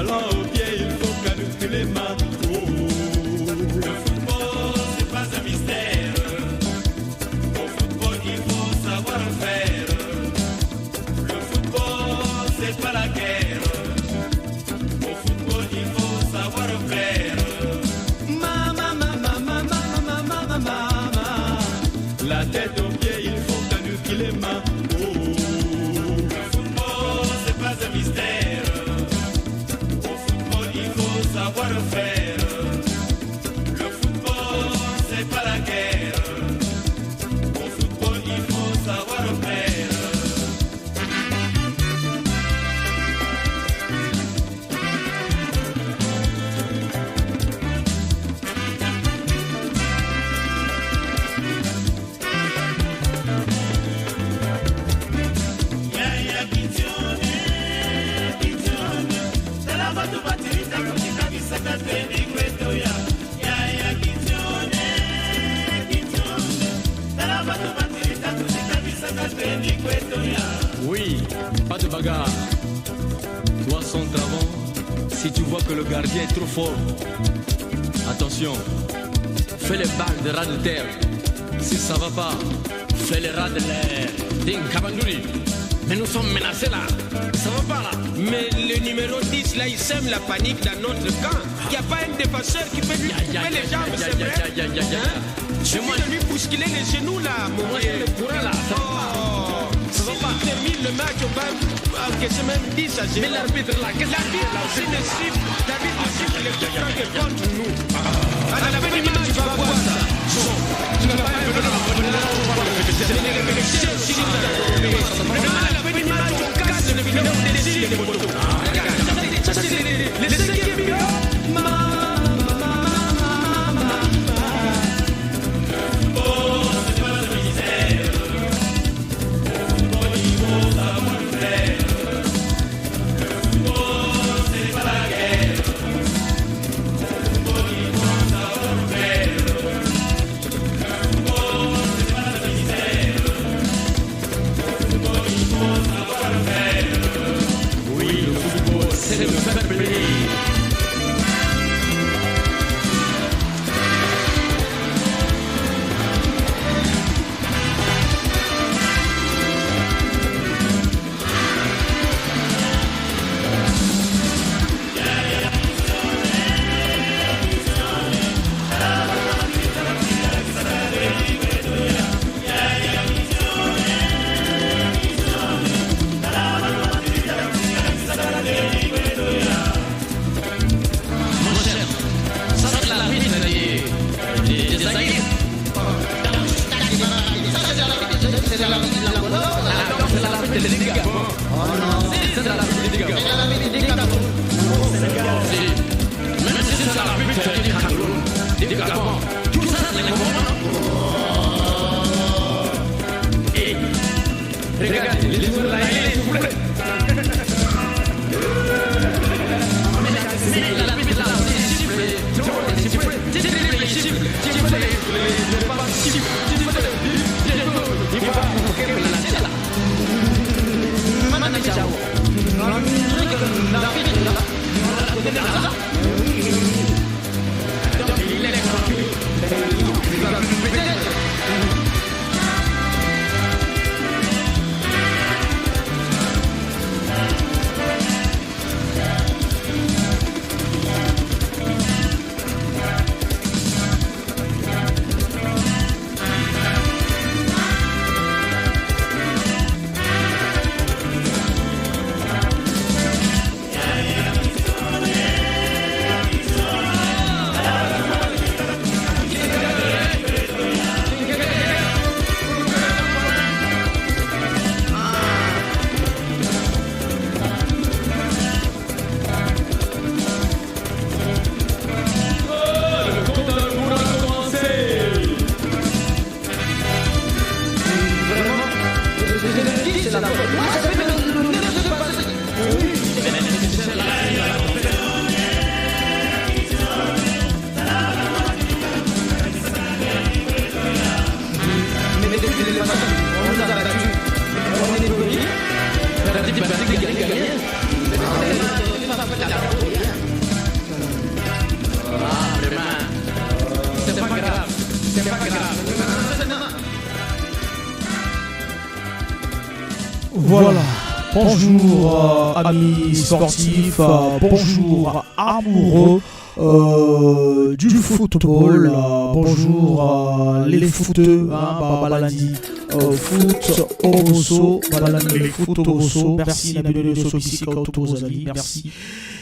ballon au pied, il faut calculer les mains. Oh. Le football, c'est pas un mystère. Au football, il faut savoir faire. Le football, c'est pas la guerre. Au football, il faut savoir faire. La tête aux pieds, il faut calculer les mains. Oh. Le football, c'est pas un mystère. Au football, il faut savoir faire. Le football, c'est pas la guerre. Au football, il faut savoir faire. Oui, pas de bagarre. Toi sans travail, si tu vois que le gardien est trop fort, attention, fais les balles de ras de terre. Si ça va pas, fais les rats de l'air. Ding Kabandouri. Mais nous sommes menacés là. Ça va pas là. Mais le numéro 10 là, il sème la panique dans notre camp. Il n'y a pas un défenseur qui peut lui couper les jambes, c'est vrai. Je vais lui bousculer les genoux là, mon moyen le courant là. Ça va pas. Termine le match, on va encaisser même 10 à 0. Mais l'arbitre là, l'arbitre aussi ne siffle. L'arbitre siffle les coups francs contre nous. À la fin du match, tu vas voir ça. Tu vas pas Voilà. Bonjour amis sportifs, bonjour amoureux du football, bonjour les footeux, babalandi foot oboso, babalandi les foot oboso, merci Nabilolo Sobisika Otobozali, merci.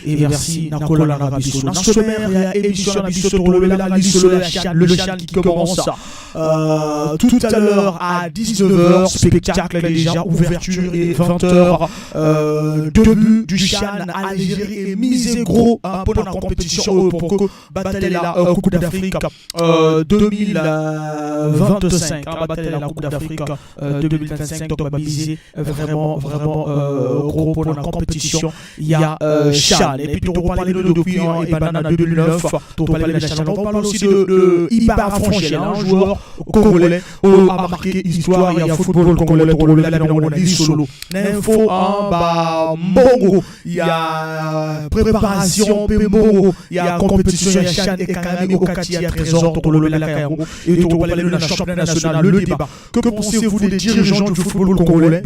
Et merci Nakola Narabiso. Dans ce sommaire, émission Nabiso Toro, le chien qui commence tout à l'heure à 19h, spectacle déjà, ouverture et 20h, début du chien à Algérie et misez gros pour la compétition pour que bataille la Coupe d'Afrique 2025, bataille la Coupe d'Afrique 2025, donc misez vraiment gros pour la compétition. Il y a Chad. Et puis on parlait de depuis et Banana 2009, on parlait de Chad. On parle aussi de Ibarra Franchel, un joueur congolais a marqué histoire. Il y a football congolais pour le on a dit solo. L'info Mbongo, il y a préparation Mbongo, il y a compétition, il y a Chad et Kanami au quartier à Trésor pour le Lakayango. Et on parlait de la championnat national, le débat. Que pensez-vous des dirigeants du football congolais?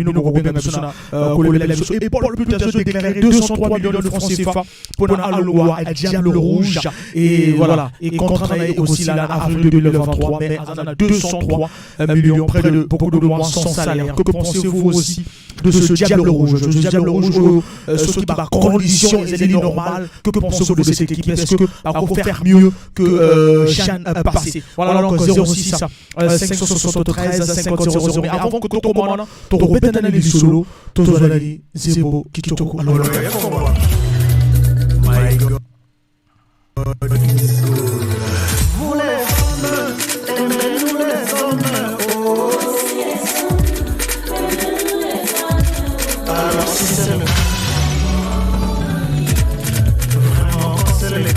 Et Paul Putin a déclaré 203 millions de francs CFA pour la loi à Diable Rouge. Et voilà. Et contrat aussi là en avril 2023. Mais on a 203 millions, près de beaucoup de mois sans salaire. Que pensez-vous aussi de ce Diable Rouge? Ce Diable Rouge, ce qui par condition est normale. Que pensez-vous de cette équipe? Est-ce que on peut faire mieux que Chan passé? Voilà, donc 06 573 50 00. Mais avant que tu commandes, tu repètes une analyse solo, tu dois aller Zebo Kitoko. Alors, my God. Vous les femmes, aimez-nous les hommes. Alors si c'est le cas, vraiment c'est le cas.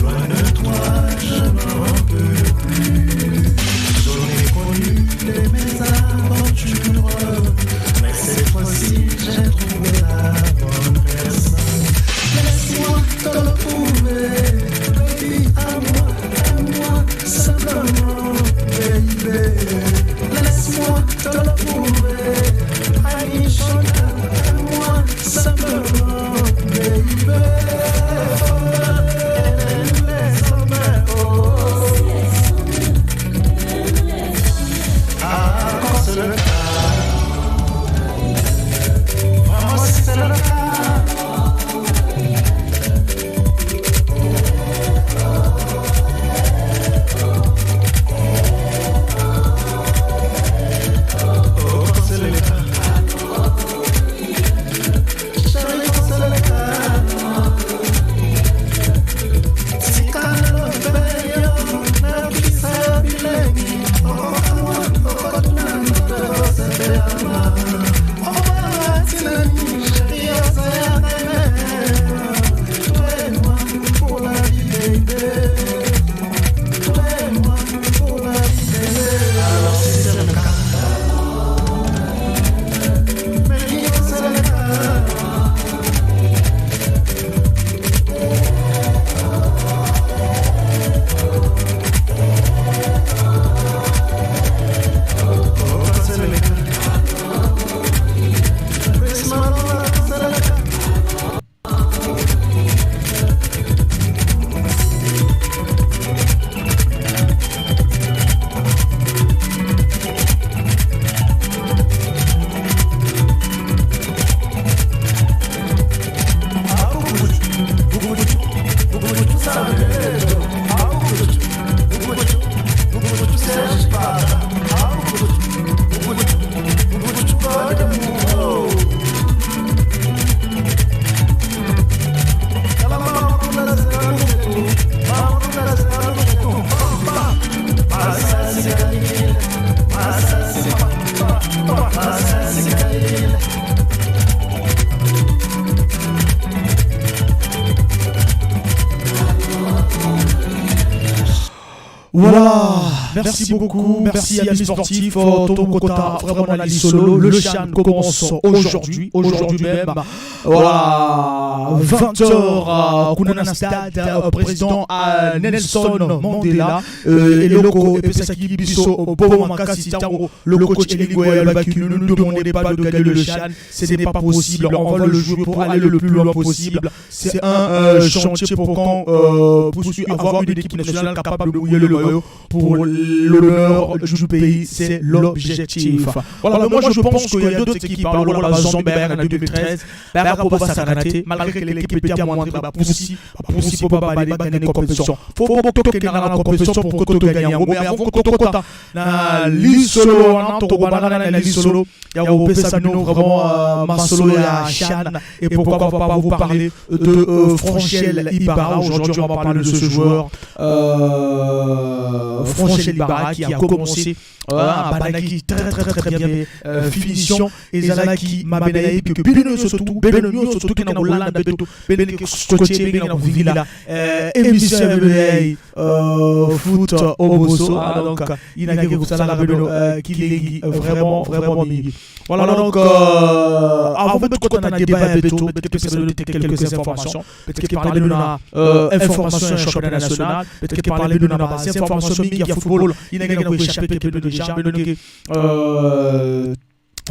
Loin de toi, je n'en peux plus. J'en ai connu de mes aventures, mais cette fois-ci j'ai trouvé la bonne personne. Laisse-moi te le prouver, baby, à moi simplement, baby. Laisse-moi te le prouver, Aïcha, à moi simplement, baby. Voilà, merci beaucoup, merci amis sportifs, Tomo Kota, vraiment on a solo, le Chan commence aujourd'hui même, voilà, 20h, Kunana Stade, président Nelson Mandela, et Loko et Pesaki Bisso, Bobo Makassi, le coach Eligoya Baki, ne nous demandez pas de gagner le Chan, ce n'est pas possible, on va le jouer pour aller le plus loin possible, c'est un chantier pour quand avoir une équipe nationale capable de mouiller le maillot pour l'honneur du pays, c'est l'objectif. Voilà, mais moi je pense qu'il y a d'autres équipes, voilà, Zomberg en 2013, Barakoba Sakanate, malgré que l'équipe était amoindrie, Poussi pour pas gagner une compétition. Il faut que tu aies la compétition pour que tu gagnes. Mais avant que tu aies l'Isolo, l'Isolo, il y a Opé Sabino, vraiment Masolo et Chan, et pourquoi pas vous parler de Franchel Ibarra. Aujourd'hui on va parler de ce joueur. Franchel Ibarra qui a commencé Banaki très bien finition et Zalaki Mabenaï que Benenio surtout qui n'a Hollande beto Benenio Scotché Benenio Villa émission foot Oboso donc il a que ça la Benenio qui est vraiment migi. Voilà donc avant de qu'on a débat beto peut-être que ça donner quelques informations, peut-être que parler de la information championnat national, peut-être que parler de la information il y a football, il y a un chapitre de déjà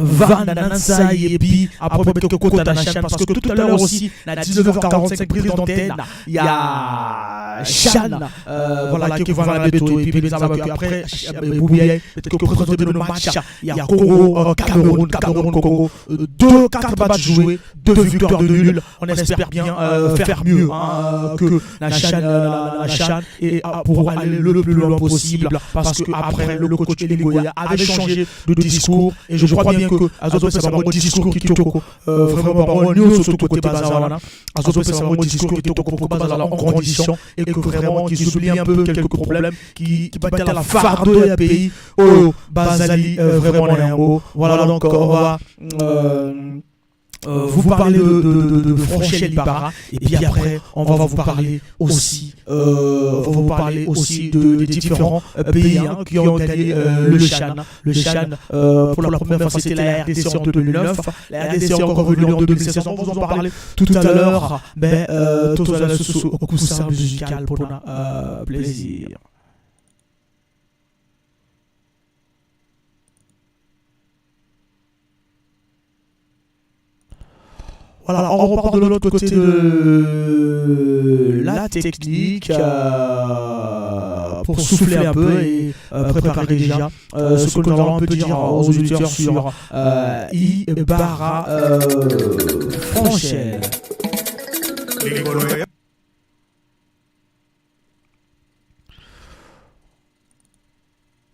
Van Nansa et puis après quelques côtes à la chaîne parce que tout à l'heure aussi à 19h45 prise d'antenne il y a Chan voilà qui va la béto et puis après Boubiaï peut-être que présenter le match il y a Congo Cameroun Congo 4 matchs joués 2 victoires de nul, on espère bien faire mieux que la Chan et pour aller le plus loin possible parce que après le coach Eligoya avait changé de discours et je crois bien que Azoto c'est un discours qui toko vraiment pas nous surtout côté Bazala Azoto c'est un discours qui toko pour Bazala en condition et que vraiment qui souligne un peu quelques problèmes qui battent à la fardeau du pays Bazali vraiment un mot. Voilà donc on va vous parlez de Franchel Ibarra et puis après on va vous parler aussi des différents pays qui ont gagné le Chan pour la première fois c'était la RDC en 2009, la RDC est encore revenue en 2016, on va vous en parler tout à l'heure, mais tout à l'heure au coussin musical pour notre plaisir. Voilà, on repart de l'autre côté de la technique pour souffler un peu et préparer déjà ce que nous allons un peu dire aux auditeurs sur Ibarra Franchel.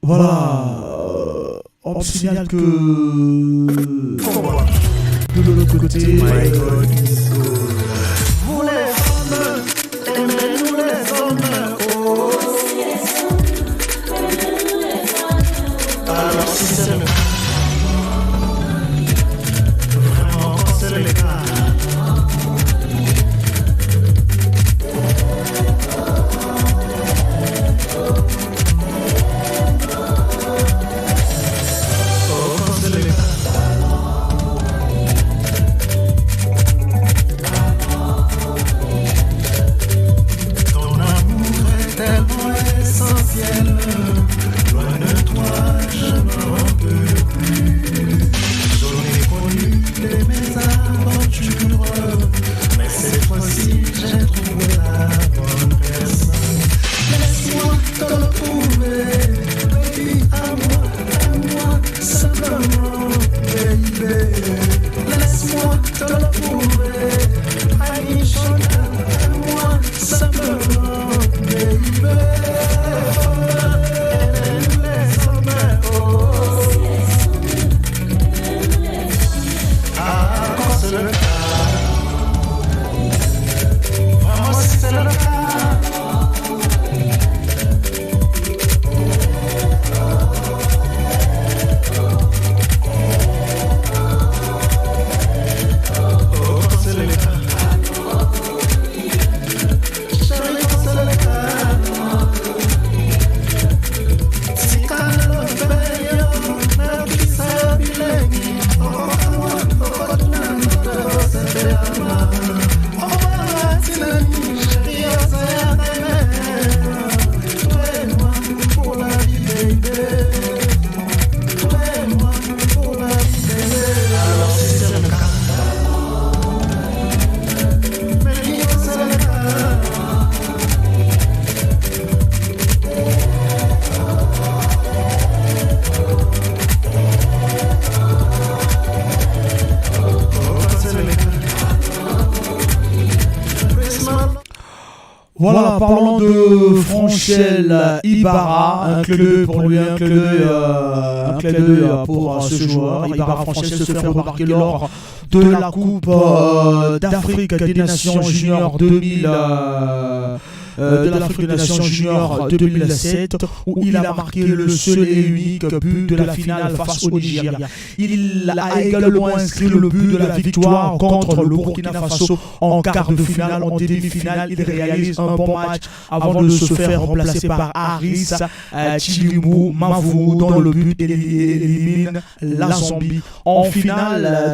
Voilà, on signale que de l'autre côté, vous les femmes, aimez-nous les hommes, alors si c'est le cas, vraiment c'est le cas. Loin de toi, je n'en peux plus. Voilà, parlant de Franchel Ibarra, un clin d'œil pour lui, un clin d'œil pour ce joueur. Ibarra Franchel se fait remarquer lors de la Coupe d'Afrique des Nations Junior 2000. De l'Afrique des Nations Junior 2007 où il a marqué le seul et unique but de la finale face au Nigeria. Il a également inscrit le but de la victoire contre le Burkina Faso en quart de finale. En demi-finale, il réalise un bon match avant de se faire remplacer par Haris Chilimou Mavou dont le but élimine la Zambie. En finale,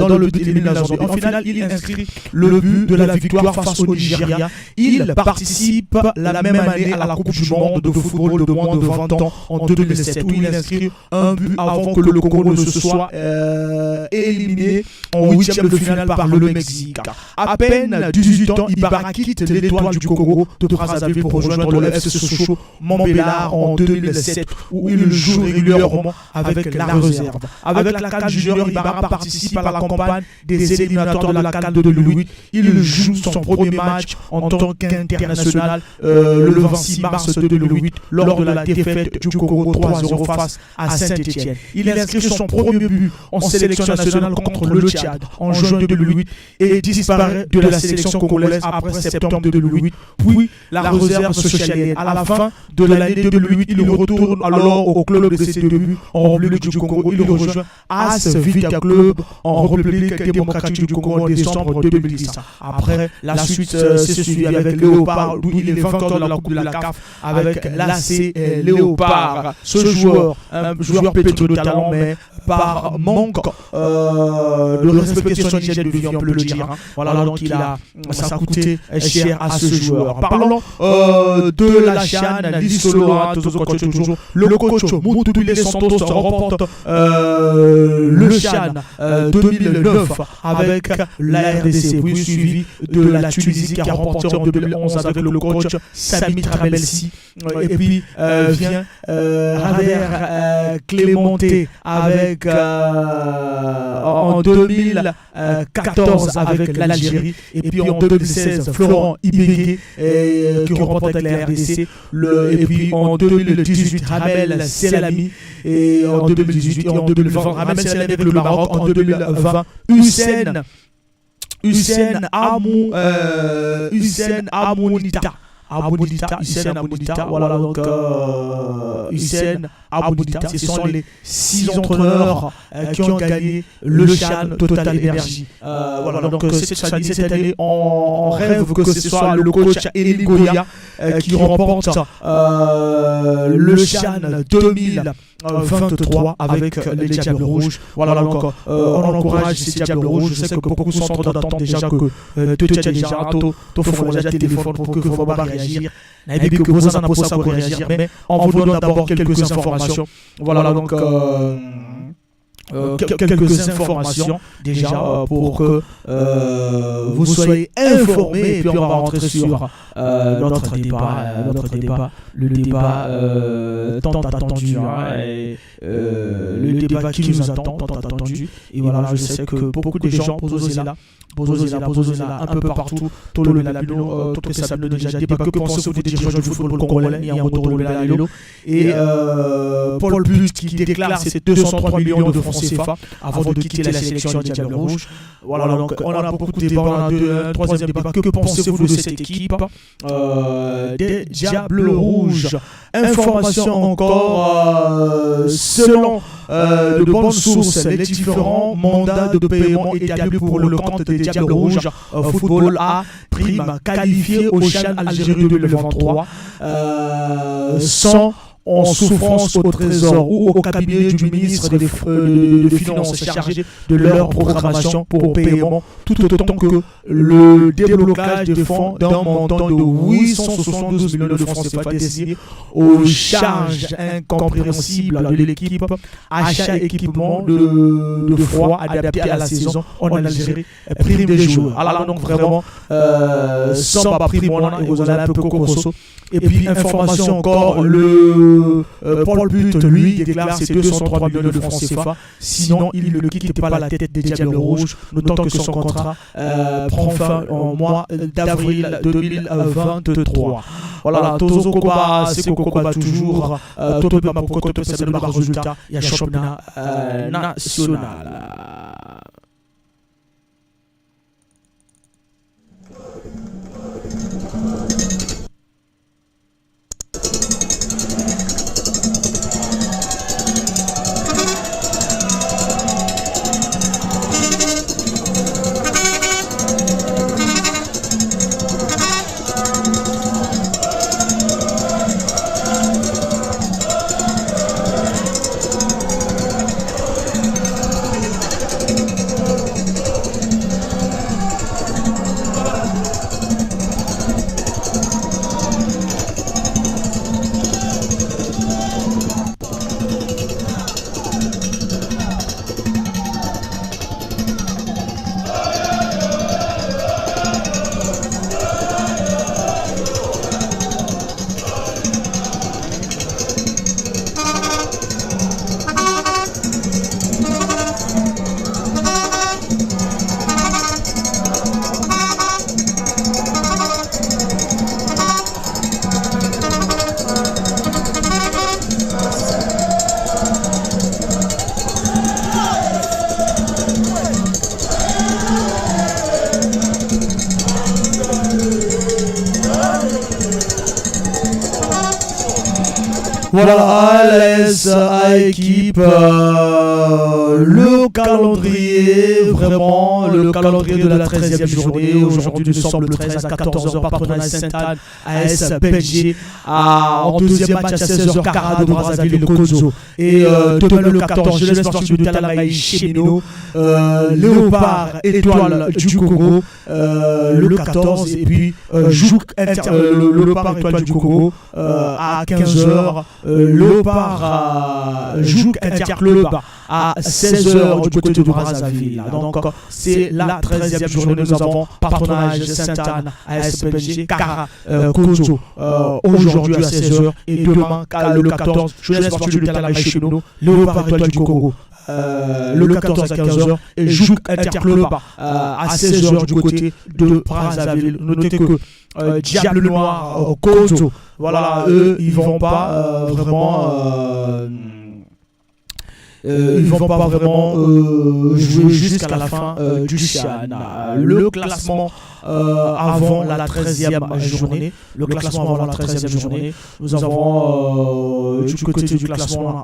il inscrit le but de la victoire face au Nigeria. Il participe la même année à la Coupe du Monde de football de moins de 20 ans en 2007 où il inscrit un but avant que le Congo ne se soit éliminé en huitième de finale par le Mexique. À peine 18 ans, Ibarra quitte l'Étoile du Congo de Brazzaville pour rejoindre le FC Sochaux Montbéliard en 2007 où il joue régulièrement avec la réserve. Avec la CAN Junior, Ibarra participe à la campagne des éliminatoires de la CAN de 2008. Il joue son premier match en tant qu'international le 26 mars 2008 lors de la défaite du Congo 3-0 face à Saint-Étienne. Il inscrit son premier but en sélection nationale contre le Tchad en juin 2008 et disparaît de la sélection congolaise après septembre 2008. Puis la réserve se chalienne. À la fin de l'année 2008, il retourne alors au club de ses débuts en République du Congo. Il rejoint AS Vita Club en République démocratique du Congo en décembre 2010. Après, la suite s'est suivie avec Léopard où il est vainqueur de la Coupe de la CAF avec l'AC Léopard. Ce joueur, un joueur pétri de talent, mais par manque de respecter son hygiène de vie, on peut le dire. Voilà, donc ça a coûté cher à ce joueur. Parlons de la CHAN, le coach Moutoubilé Santos remporte le CHAN 2009 avec la RDC, puis suivi de la Tunisie qui a remporté en 2011 avec le coach Sami Trabelsi. Et puis vient Javier Clemente avec en 2014 avec l'Algérie et puis en 2016 Florent Ibégué qui remporte avec la RDC et puis en 2018 Ramel Selami et en 2018 et en 2020 Ramel Selami avec le Maroc. En 2020 Hussein Amounita, voilà donc Hussein Amounita, ce sont les 6 entraîneurs qui ont gagné le CHAN Total Energy. Voilà donc cette année on rêve que ce soit le coach Eli Goya qui remporte le CHAN 2023 avec les Diables Rouges. Voilà donc on encourage ces Diables Rouges. Je sais que beaucoup sont en train d'attendre déjà que tu as déjà un téléphone pour que vous réagir. Que vous en avez pour réagir, mais on vous donne d'abord quelques informations. Voilà donc quelques informations déjà pour que vous soyez informés et puis on va rentrer sur notre débat, le débat tant attendu, le débat qui nous attend tant attendu. Et voilà, je sais que beaucoup de gens posent là un peu partout. Tout le Labino, tout le Sabino déjà débat. Que pensez-vous des dirigeants du football congolais? Il y a un retour de Labino et Paul But qui déclare ses 203 millions de francs CFA avant de quitter la sélection des Diables Rouges. Voilà, donc on a beaucoup de débats. On a un troisième débat. Que pensez-vous de cette équipe des Diables Rouges? Information encore, selon de bonnes sources, les différents mandats de paiement établis pour le compte des Diables Rouges Football A prime qualifié au CHAN Algérie 2023 sans en souffrance au Trésor ou au cabinet du ministre des Finances chargé de leur programmation pour paiement, tout autant que le déblocage des fonds d'un montant de 872 millions de francs CFA destinés aux charges incompréhensibles de l'équipe, achat équipement de froid adapté à la saison en Algérie, prime des joueurs. Alors donc vraiment, sans pas prime, et vous allez un peu cocoso. Et puis information encore, le Paul But, lui, déclare ses 203 millions de francs CFA. Sinon, il ne quitte pas la tête des Diables Rouges, notant que son contrat prend fin au mois d'avril 2023. Voilà, Tozo Kokoba, c'est Kokoba toujours. Toto Bema pour Koto, c'est le résultat. Il y a championnat national. Voilà, ALS à équipe, le calendrier, vraiment, le calendrier de la 13e journée. Aujourd'hui, nous sommes le 13 à 14h, Patronat Sainte-Anne, AS Belgique. En deuxième match à 16h, Cara de Brazzaville, le Kozo. Et demain le 14, Jeunesse Sportive de Talamaï, Chemino, Léopard, Étoile du Congo, le 14. Et puis, Jouk, le Léopard, Étoile du Congo, à 15h. Léopard Jouk Interclub à 16h du côté de Brazzaville. Donc c'est la 13e journée. Nous avons Patronage Sainte-Anne, AS Belgique, Cara Kozo aujourd'hui à 16h. Et demain le 14, Jeunesse Sportive de Talamaï Chemino, Léopard Étoile du Congo. Le 14 à 15h et Jouk Interclub à 16h du côté de Brazzaville. Notez que Diable Noir, Kozo, voilà, eux ils vont pas vraiment jouer jusqu'à la fin du Chan. Le classement avant la 13e journée. Le classement avant la 13e journée. Nous avons du côté du classement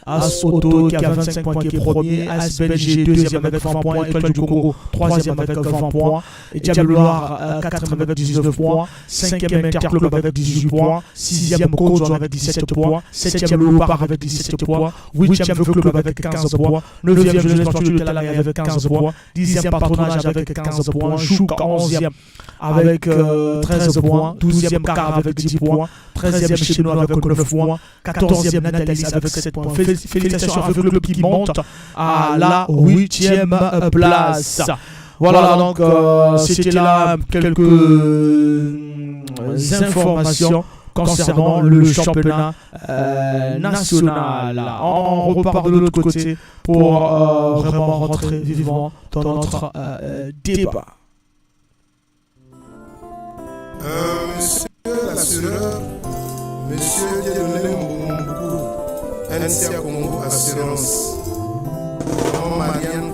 Asoto qui a 25 points, qui est premier. AS Belgique, deuxième avec 20 points. Étoile du Congo, troisième avec 20 points. Et Diable Noir, quatrième avec 19 points. Cinquième Interclub avec 18 points. Sixième Kozo avec 17 points. Septième Léopard avec 17 points. Huitième Club avec 15 points. Neuvième Jeunesse Sportive de Talamaï avec 15 points. Dixième Patronage avec 15 points. Jouk 11e avec 13 points. 12e Cara avec 10 points. 13e Chemino avec 9 points. 14e Natalis avec 7 points. Félicitations avec le club qui monte à la 8e place. Voilà, donc c'était là quelques informations concernant le championnat national. On repart de l'autre côté pour vraiment rentrer vivant dans notre débat. Monsieur l'assureur, monsieur Dieudonné Mboukou, NCA Congo Assurance. Marianne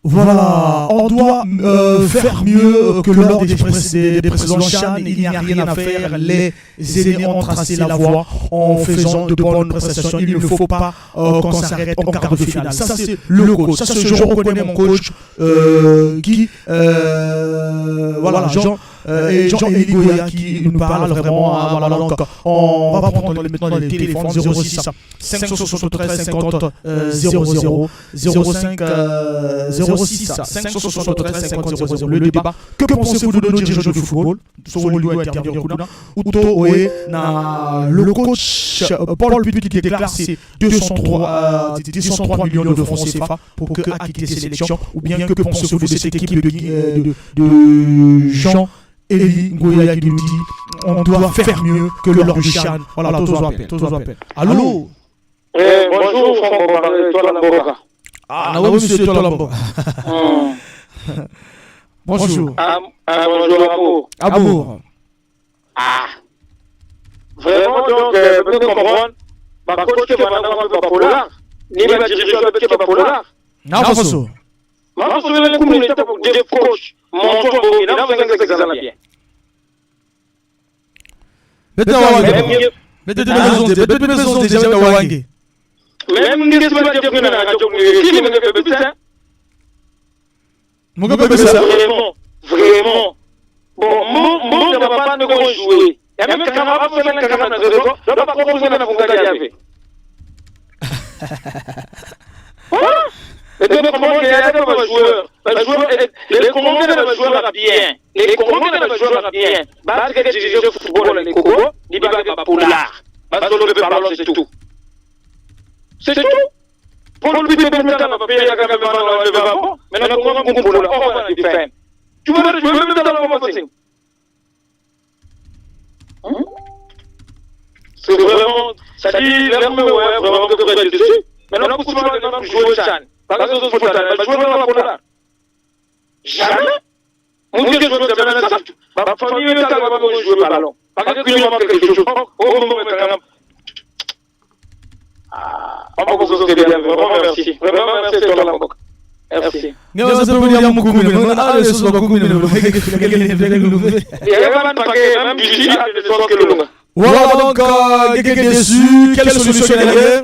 Voilà, on doit faire mieux que lors des précédents CHAN. Il n'y a rien à faire. Les aînés ont tracé la voie en faisant de bonnes prestations. Il ne faut pas qu'on s'arrête en quart de finale. Ça, c'est le coach. Ça, c'est, je reconnais mon coach qui, voilà, Jean-Élie Goya qui nous parle vraiment. Voilà, donc, on va prendre maintenant les téléphones 06 573 50 00 05 06 573 50 00. Le débat. Que pensez-vous de nos dirigeants de football? Le coach Paul Putt qui déclare ses 203 millions de francs CFA pour acquitter ses sélections. Ou bien que pensez-vous de cette équipe de Jean-Élie Goya qui nous dit on doit faire mieux que lors du CHAN. Voilà, tous appels. Allô? Bonjour, Franck Tolamboka. Ah, oui, monsieur Tolamboka. Bonjour. Bonjour, Amour. Vraiment, donc, vous comprenez, ma coach qui va pas polar, ni ma dirigeante qui va polar. Non, Faso. Ma coach, je vais communiquer pour dire coach. Mon tour, il a fait que ça va bien. Même si tu vas dire que la radio, qui me fait ça? Vraiment. Bon, moi, je ne vais pas nous jouer. Il y a même quand on va faire un camarade de réseau, je ne vais pas proposer la fonction d'Agavé. Mais comment il y a des joueurs? Les Congolais de joueurs à bien. Les Congolais de joueurs à bien. Parce que les joueurs de football, les Congo, ils ne vont pas pour l'art. Parce que le ballon, c'est tout. C'est tout. Pour le but de mettre dans la paix, il y a quand même le ballon. Mais nous avons un bon boulot. On va le faire. Tu veux même dans la conversation? C'est vraiment, ça dit, vraiment, vraiment, que vous êtes dessus. Mais non, vous pouvez jouer au CHAN. Parce que vous jouez au CHAN. Jamais. Mon Dieu, je veux dire, ça. Ma famille ne va pas jouer au ballon. Parce que nous avons quelque chose. On vous bien, vraiment merci. Vraiment merci, Tolamboka. Merci. Voilà donc, déçu, quelle solution il y avait?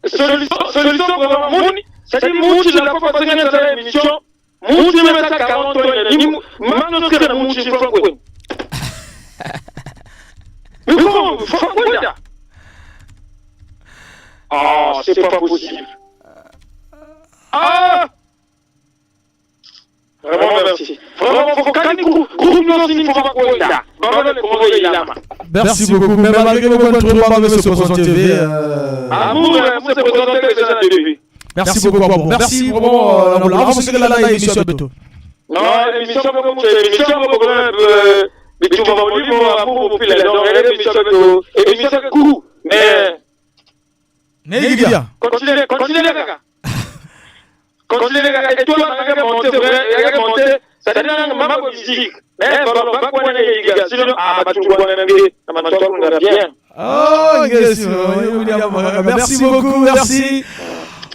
Solution vraiment, c'est-à-dire Mouchi, la fois passée dans l'émission, Mouchi met ça 40 ans, maintenant c'est la Mouchi Franck. Mais comment, Franck? Ah, c'est pas possible. Vraiment merci. Vraiment, faut qu'on groupe nos signes, faut pas qu'on là. Merci beaucoup, mais malgré vos bonnes trouvailles avec ce Poisson TV. Amour, c'est présenté que c'est un début. Merci beaucoup, Amour. Merci vraiment. Avant que la émission bientôt. Non, l'émission, c'est l'émission, mais tu vas voir, Amour, puis les gens, l'émission, coup. Mais. Néligia. Continuez, Kaka. Continuez, Kaka. Et toi, il y a monté, ça te donne ma musique. Mais, pas quoi, Néligia. Sinon, tu vois, bien. Oh, merci beaucoup, merci.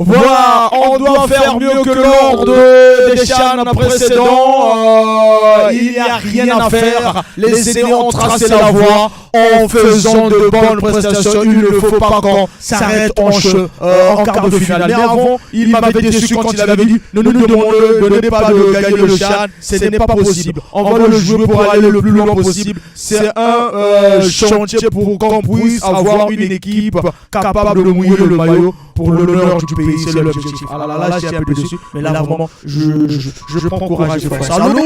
Voilà, on doit faire mieux que lors des CHAN précédents. Il n'y a rien à faire. Les aînés ont tracé la voie en faisant de bonnes prestations. Il ne faut pas qu'on s'arrête en quart de finale. Mais avant, il m'avait déçu quand il avait dit ne nous donnez pas de gagner le CHAN. Ce n'est pas possible. On va le jouer pour aller le plus loin possible. C'est un chantier pour qu'on puisse avoir une équipe capable de mouiller le maillot pour l'honneur du pays. C'est l'objectif. Ah là, j'ai un peu dessus, mais là vraiment, je prends courage de faire ça. Allô?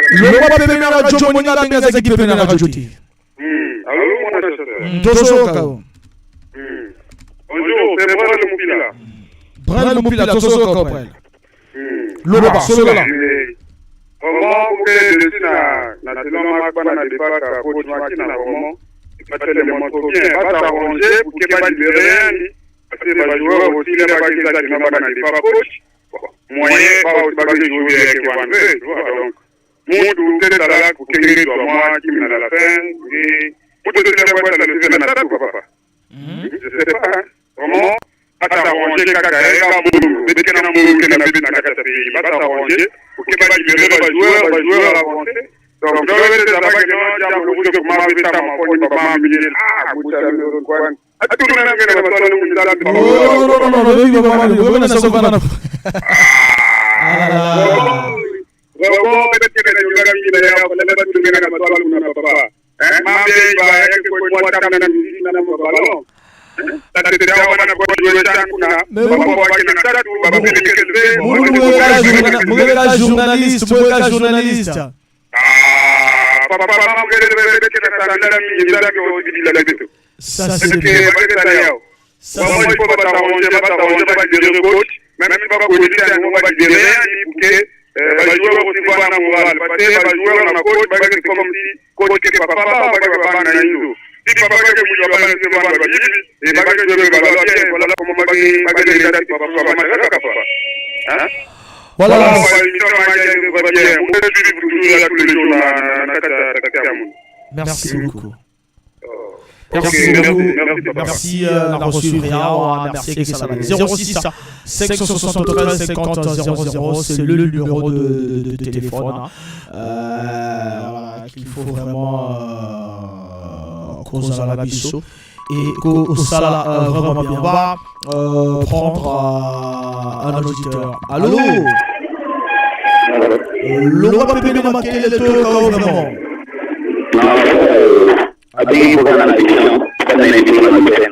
Le roi Pépé Radio Moninga Bengaza qui Pépé Radio T. Allô, mon assesseur. Toso Kao. Bonjour, c'est Brad Moupila. Brad Moupila, Toso Kao. Loba, Solola. Vraiment, vous pouvez dessus na selon ma bana de départ à coach Makina vraiment. Parce que les motos bien, va s'arranger pour qu'il pas libérer rien. Parce que les joueurs aussi, les bagages qui n'ont pas de départ coach. Moyen, pas aussi bagages jouer avec les Wanvé, tu vois, donc. Moi, tout est là pour que les joueurs, moi, qui m'en a la fin, et pour te dire quoi, ça le fait dans la table ou pas? Je sais pas, hein. Vraiment, s'arranger kaka eka mbulu bete na mbulu ke na bete na kata pays va s'arranger pour que va libérer va joueur avancer donc dans le ça va que non ya ko que ma beta ma ko ni ba ma mi buta le ko atu na ngene ba to ni da non baby ba ma go na so bana Bon, peut-être que nous avons dit que nous avons va jouer aussi voir na moral parce que va jouer na coach ba que comme si coach que papa ba na indo si papa que mu ba na se ba ba et ba que je vais ba voilà comment ba que les gars papa ba na ka papa hein voilà on va bien on peut suivre tous les jours na merci beaucoup. Merci, on a reçu rien, merci que ça va. 06 573 50 00, c'est le numéro de téléphone qu'il faut vraiment causer à la biseau et que ça vraiment bien. On va prendre un auditeur. Allô? Le roi Pépé de Maquet, le taux vraiment.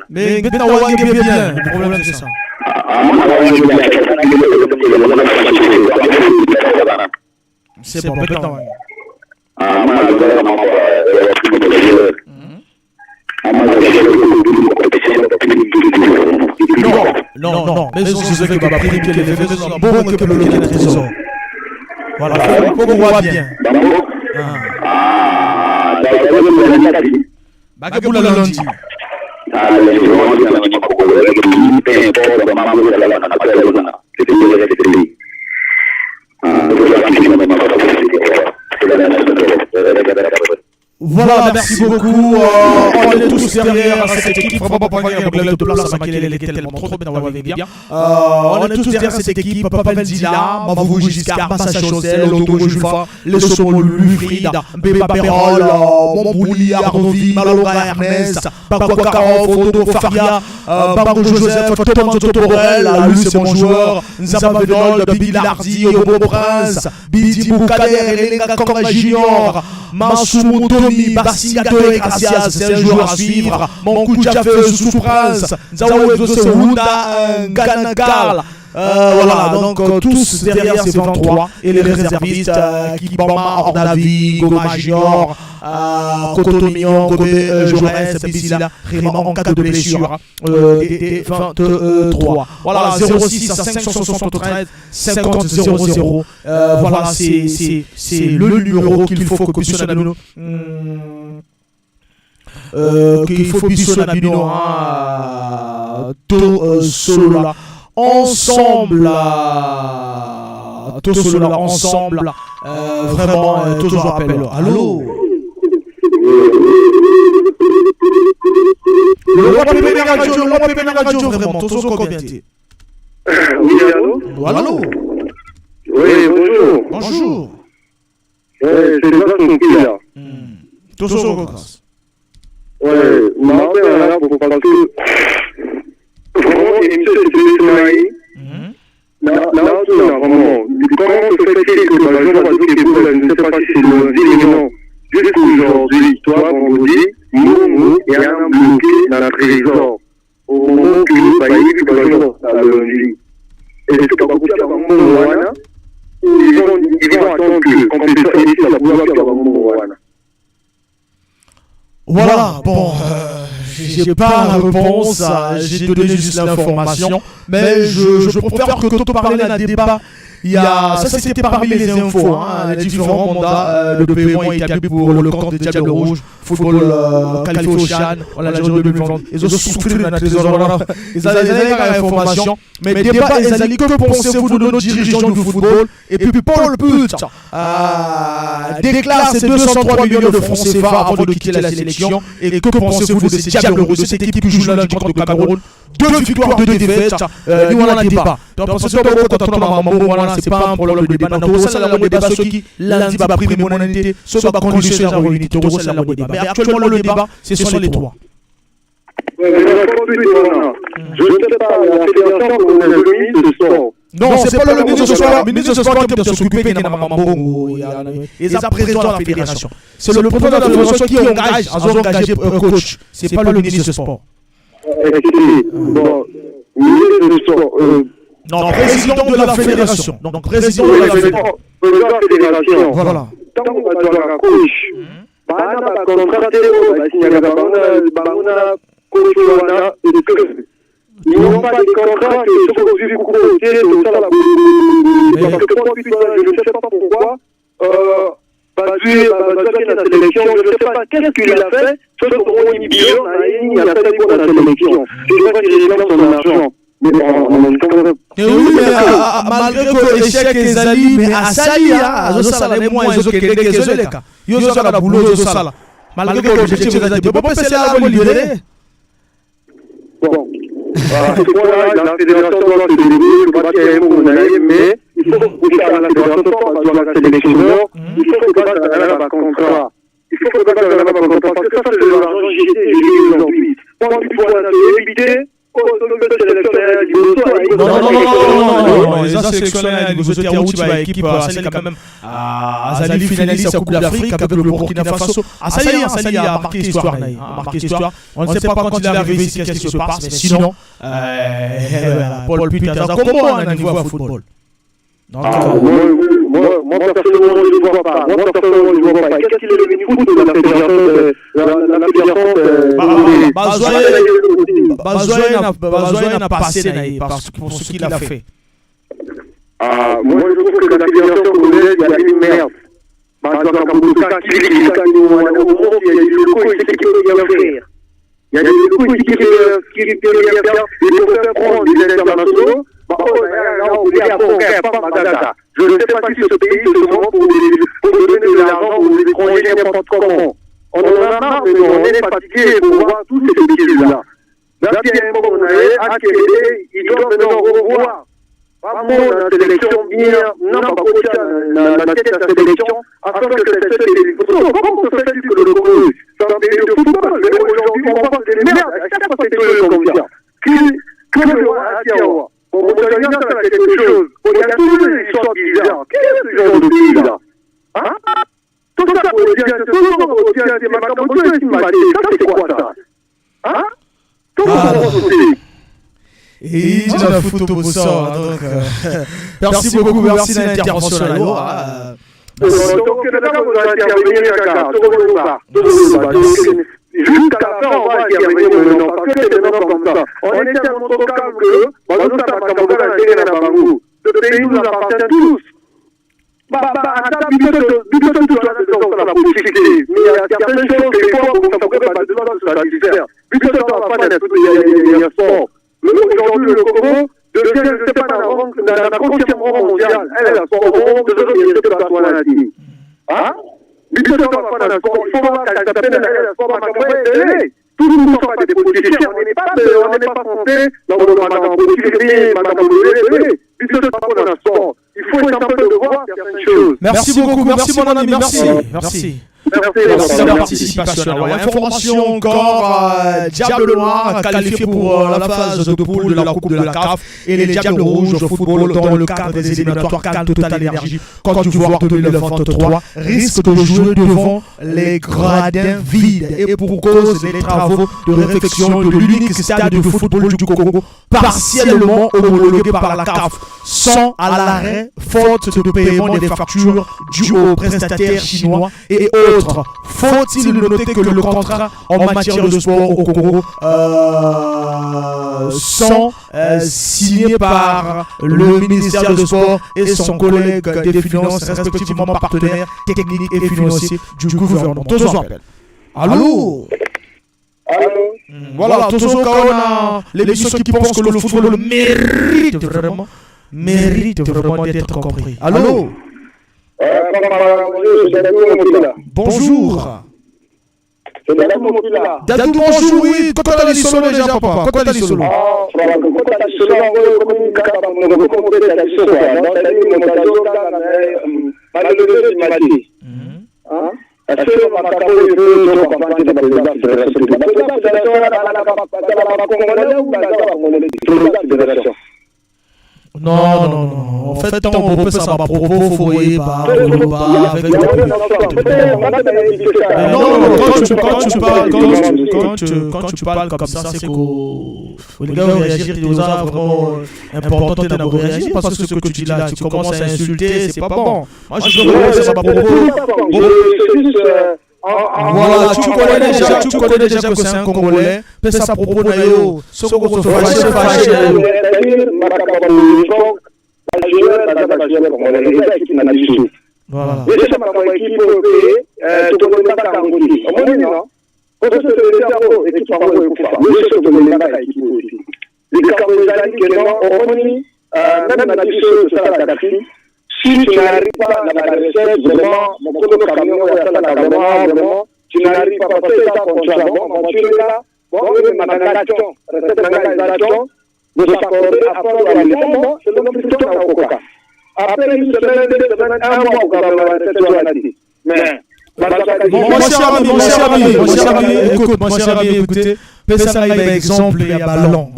Mais maintenant, on va bien. Le problème, c'est ça. C'est bon, maintenant. Non. Mais si je veux que ma prime, qu'elle est faite, c'est bon que le trésor. Voilà, il faut qu'on voit bien. Bagaboula lundi. Voilà, merci beaucoup. On est tous derrière cette équipe. Vraiment pas gagner de place à Maquille, elle était tellement trop bien, on va bien. On est tous derrière cette équipe. Papa Benzila, Mavou Giscard, Massa Chaussel, Loto Julfa, Le Somo Lufrida, Béba Perol, Mombouli, Arnovi, Malonga Ernest, Bakwa Karov, Odo Faria, Baro Joseph, Thomas Totorel, lui c'est mon joueur, Nzaba Vedol, Bibi Lardi, Obo Prince, Bidi Boukader, Elenga Kanga Junior, Massoumou Tomi, Bassiato et Gracias, c'est un joueur à suivre. Mon coup de chafé sous Prince, Zaoué José Wunda, Ganagal. Voilà, donc tous derrière ces 23 et les réservistes qui Bama, Ordavi, Goma Junior, Kotomion, Kobe, Jaurès, Bissila, Raymond en cas de blessure, des 23. Voilà, 06 à 573 50 00. Voilà, c'est le numéro qu'il faut que Bissona nous. Qu'il faut Bissona nous solo là. Ensemble, tous là ensemble, vraiment, toujours appel. Allô? Le roi Pépé Radio, vraiment, tous au combien? Oui, allô? Allô? Oui, bonjour. Bonjour. C'est Jean qui là. Tous au combien? Oui, ma mère là pour parce que vraiment, émission de Téléphone, là, vraiment, comment se fait-il que par exemple, je ne sais pas si c'est lundi ou non, jusqu'aujourd'hui, toi, vendredi, nous, il y a un bloqué dans la trésor, au moment que nous, par exemple, à lundi. Et c'est pas beaucoup à Moana, ils vont attendre que, quand ils sont ici, la pouvoir à Moana. Voilà, bon, j'ai pas la réponse, j'ai donné juste l'information, mais je préfère que tu parles d'un débat. Ça c'était parmi les infos, les différents mandats de paiement établis pour le camp des Diables Rouges football qualifié au Chan, on l'a dit en 2020, ils ont souffert dans les ordres, ils avaient l'information, mais débat, ils allaient que pensez-vous de nos dirigeants du football, et puis Paul Put déclare ses 203 millions de francs CFA avant de quitter la sélection, et que pensez-vous de ces diables rouges, de cette équipe qui joue là contre le Cameroun, 2 victoires, 2 défaites, nous on a débat. Donc parce que c'est pas un problème de débat, donc c'est le débat, ceux qui lundi va primer mon unité, ceux qui va conditionner la unité, c'est le débat. Mais actuellement le débat, c'est sur les trois. Je ne sais pas, la fédération qu'on a le ministre de sport. Non, c'est pas le ministre de sport. Le ministre de sport qui doit s'occuper de Namambo. Ils apprêtent la fédération. C'est le président de la fédération qui engage, un coach. C'est pas le ministre de sport. Bon, ministre de sport. Non, président de la fédération. Donc, président de la fédération. Voilà. Tant qu'on va avoir un coach, on va contracter, on va signer un coach, ils n'ont pas des contrats qui sont du côté de ça. Parce que je ne sais pas pourquoi, Bazué dans la sélection, je ne sais pas qu'est-ce qu'il a fait, sauf qu'on y billet, il a fait pour la sélection. Je vois qu'il réclame son argent. Mais oui, mais malgré que l'échec est Ali, mais à Sali, les moyens, ils ont quelqu'un qui est là. Ils ont la boulot, ils ont malgré que l'objectif est de pas passer là pour libérer. Bon. La fédération doit se débrouiller, mais il faut que la fédération soit la sélection. Il faut que le contrat. Il faut que le contrat. Parce que ça, c'est de l'argent jeté aujourd'hui. Pendant qu'il faut éviter. Non, ça sélectionné équipe Asali quand même. Asali finaliste à Coupe d'Afrique avec le Burkina Faso. Asali a marqué histoire. On ne sait pas quand il est arrivé ici qu'est-ce qui se passe, mais sinon, Paul Put a un combo à un niveau à football. Moi, personnellement, je ne vois pas. Qu'est-ce qu'il est devenu foot de la fédération Bazoï n'a pas passé pour ce qu'il a fait. Moi, je trouve que la fédération congolaise, il y a une merde. Au moment il y a eu le coup, il sait qu'il peut rien faire. Il y a eu le coup, il peut rien faire. Il faut faire prendre les internationaux. Je ne sais pas si ce pays se demande pour donner de l'argent aux étrangers n'importe comment. On en a marre, mais on est fatigué pour voir tous ces bêtises-là. Là, il y a un moment, on a ils doivent maintenant revoir vraiment la sélection bien, non pas coacher la tête de la sélection, afin que cette sélection. Comment se fait-il que le Congo, c'est un pays de football, mais aujourd'hui, on va faire des merdes à chaque fois que c'est comme ça. Que le roi a dit à moi. On va dire ça quelque chose. Il y a toujours des histoires bizarres. Quel est ce genre de pays-là? Tout ça pour dire que tout le monde va dire que ça, c'est quoi ça? Tout le monde va dire. Et il dit la photo pour ça. Donc, merci beaucoup, merci de l'intervention. Donc, là, vous allez intervenir, jusqu'à la fin, on va intervenir maintenant, parce que c'est maintenant comme ça. On est tellement trop calme que, ce pays nous appartient tous. La politique, mais il y a certaines choses qu'il faut pour qu'on se satisfaire. Puisque ça va pas d'être il y a sport. Aujourd'hui, le Congo devient, je ne sais pas, dans la conscience mondiale. Elle est la sport au monde, de ce qui est de la toile à dire. Il faut voir qu'elle s'appelle la sport à tout le monde sont des politiciens, on n'est pas censé dans le politique, il faut un peu de voir certaines choses. Merci beaucoup, merci mon ami, merci. Merci de la participation. Alors, information encore, Diable Noir qualifié pour la phase de poule de la Coupe de la CAF et les Diables Rouges au football dans le cadre des éliminatoires Cannes Total Énergie Côte d'Ivoire 2023 risque de jouer devant les gradins vides et pour cause des travaux de réfection de l'unique stade de football du Congo partiellement homologué par la CAF sans à l'arrêt faute de paiement des factures dues aux prestataires chinois et autres. Faut-il noter que le contrat en matière de sport au Congo sont signés par le ministère des Sports et son collègue des Finances, respectivement partenaires techniques et financiers du gouvernement. Tous ensemble. Allô? Voilà, tous ceux qui ont l'émission qui pensent que le football mérite vraiment d'être compris. Allô? Bonjour. Dadou, bonjour, oui. Quand t'as dit solo déjà, papa? Quand t'as dit solo? Non. En fait, on peut ça va propos, faut y pas, avec quand tu parles comme ça, c'est que les gars réagir, tu as vraiment important de réagir parce que ce que tu dis là, tu commences à insulter, c'est pas bon. Moi, je veux que ça va propos. Voilà, tu connais déjà que c'est un Congolais, mais ça propos d'ailleurs, ce qu'on se fâche. Voilà. Si tu n'arrives pas à la recette, vraiment, mon camion, tu n'arrives pas à faire ça contrairement, tu es là, de s'accorder à faire le moment, c'est le nom du temps au Coca. Après une semaine, 2 semaines, 1 mois, on va avoir cette journée. Mais, mon cher ami, écoutez, Pessa par exemple, il y a ballon.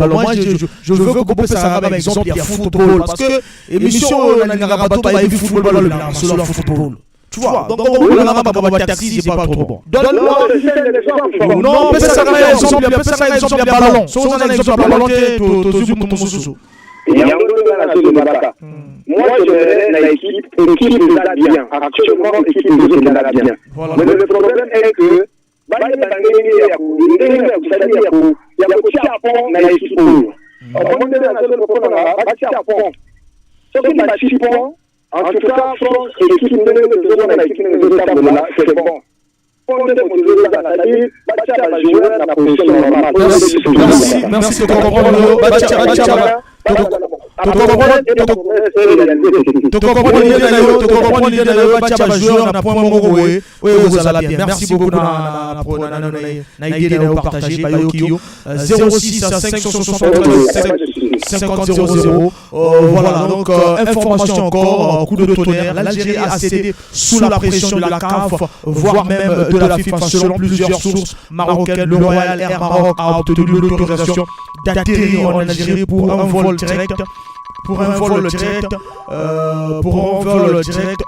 Moi, je veux que Pessa par exemple, il y a football. Parce que l'émission, on a vu football, c'est le football. Tu vois, donc on a pas taxi, c'est pas trop bon. Non, Pessa par exemple, il y a ballon. Si on a un exemple à ballon, il y a un moi, je verrais l'équipe nous a bien. Actuellement, l'équipe nous a bien. Mais le problème est que en tout cas, France, l'équipe c'est bon. Merci de comprendre. Merci beaucoup de partager 06 573 50 00. Voilà, donc information encore, coup de tonnerre, l'Algérie a cédé sous la pression de la CAF, voire même de la FIFA selon plusieurs sources marocaines. Le Royal Air Maroc a obtenu l'autorisation d'atterrir en Algérie pour un vol direct.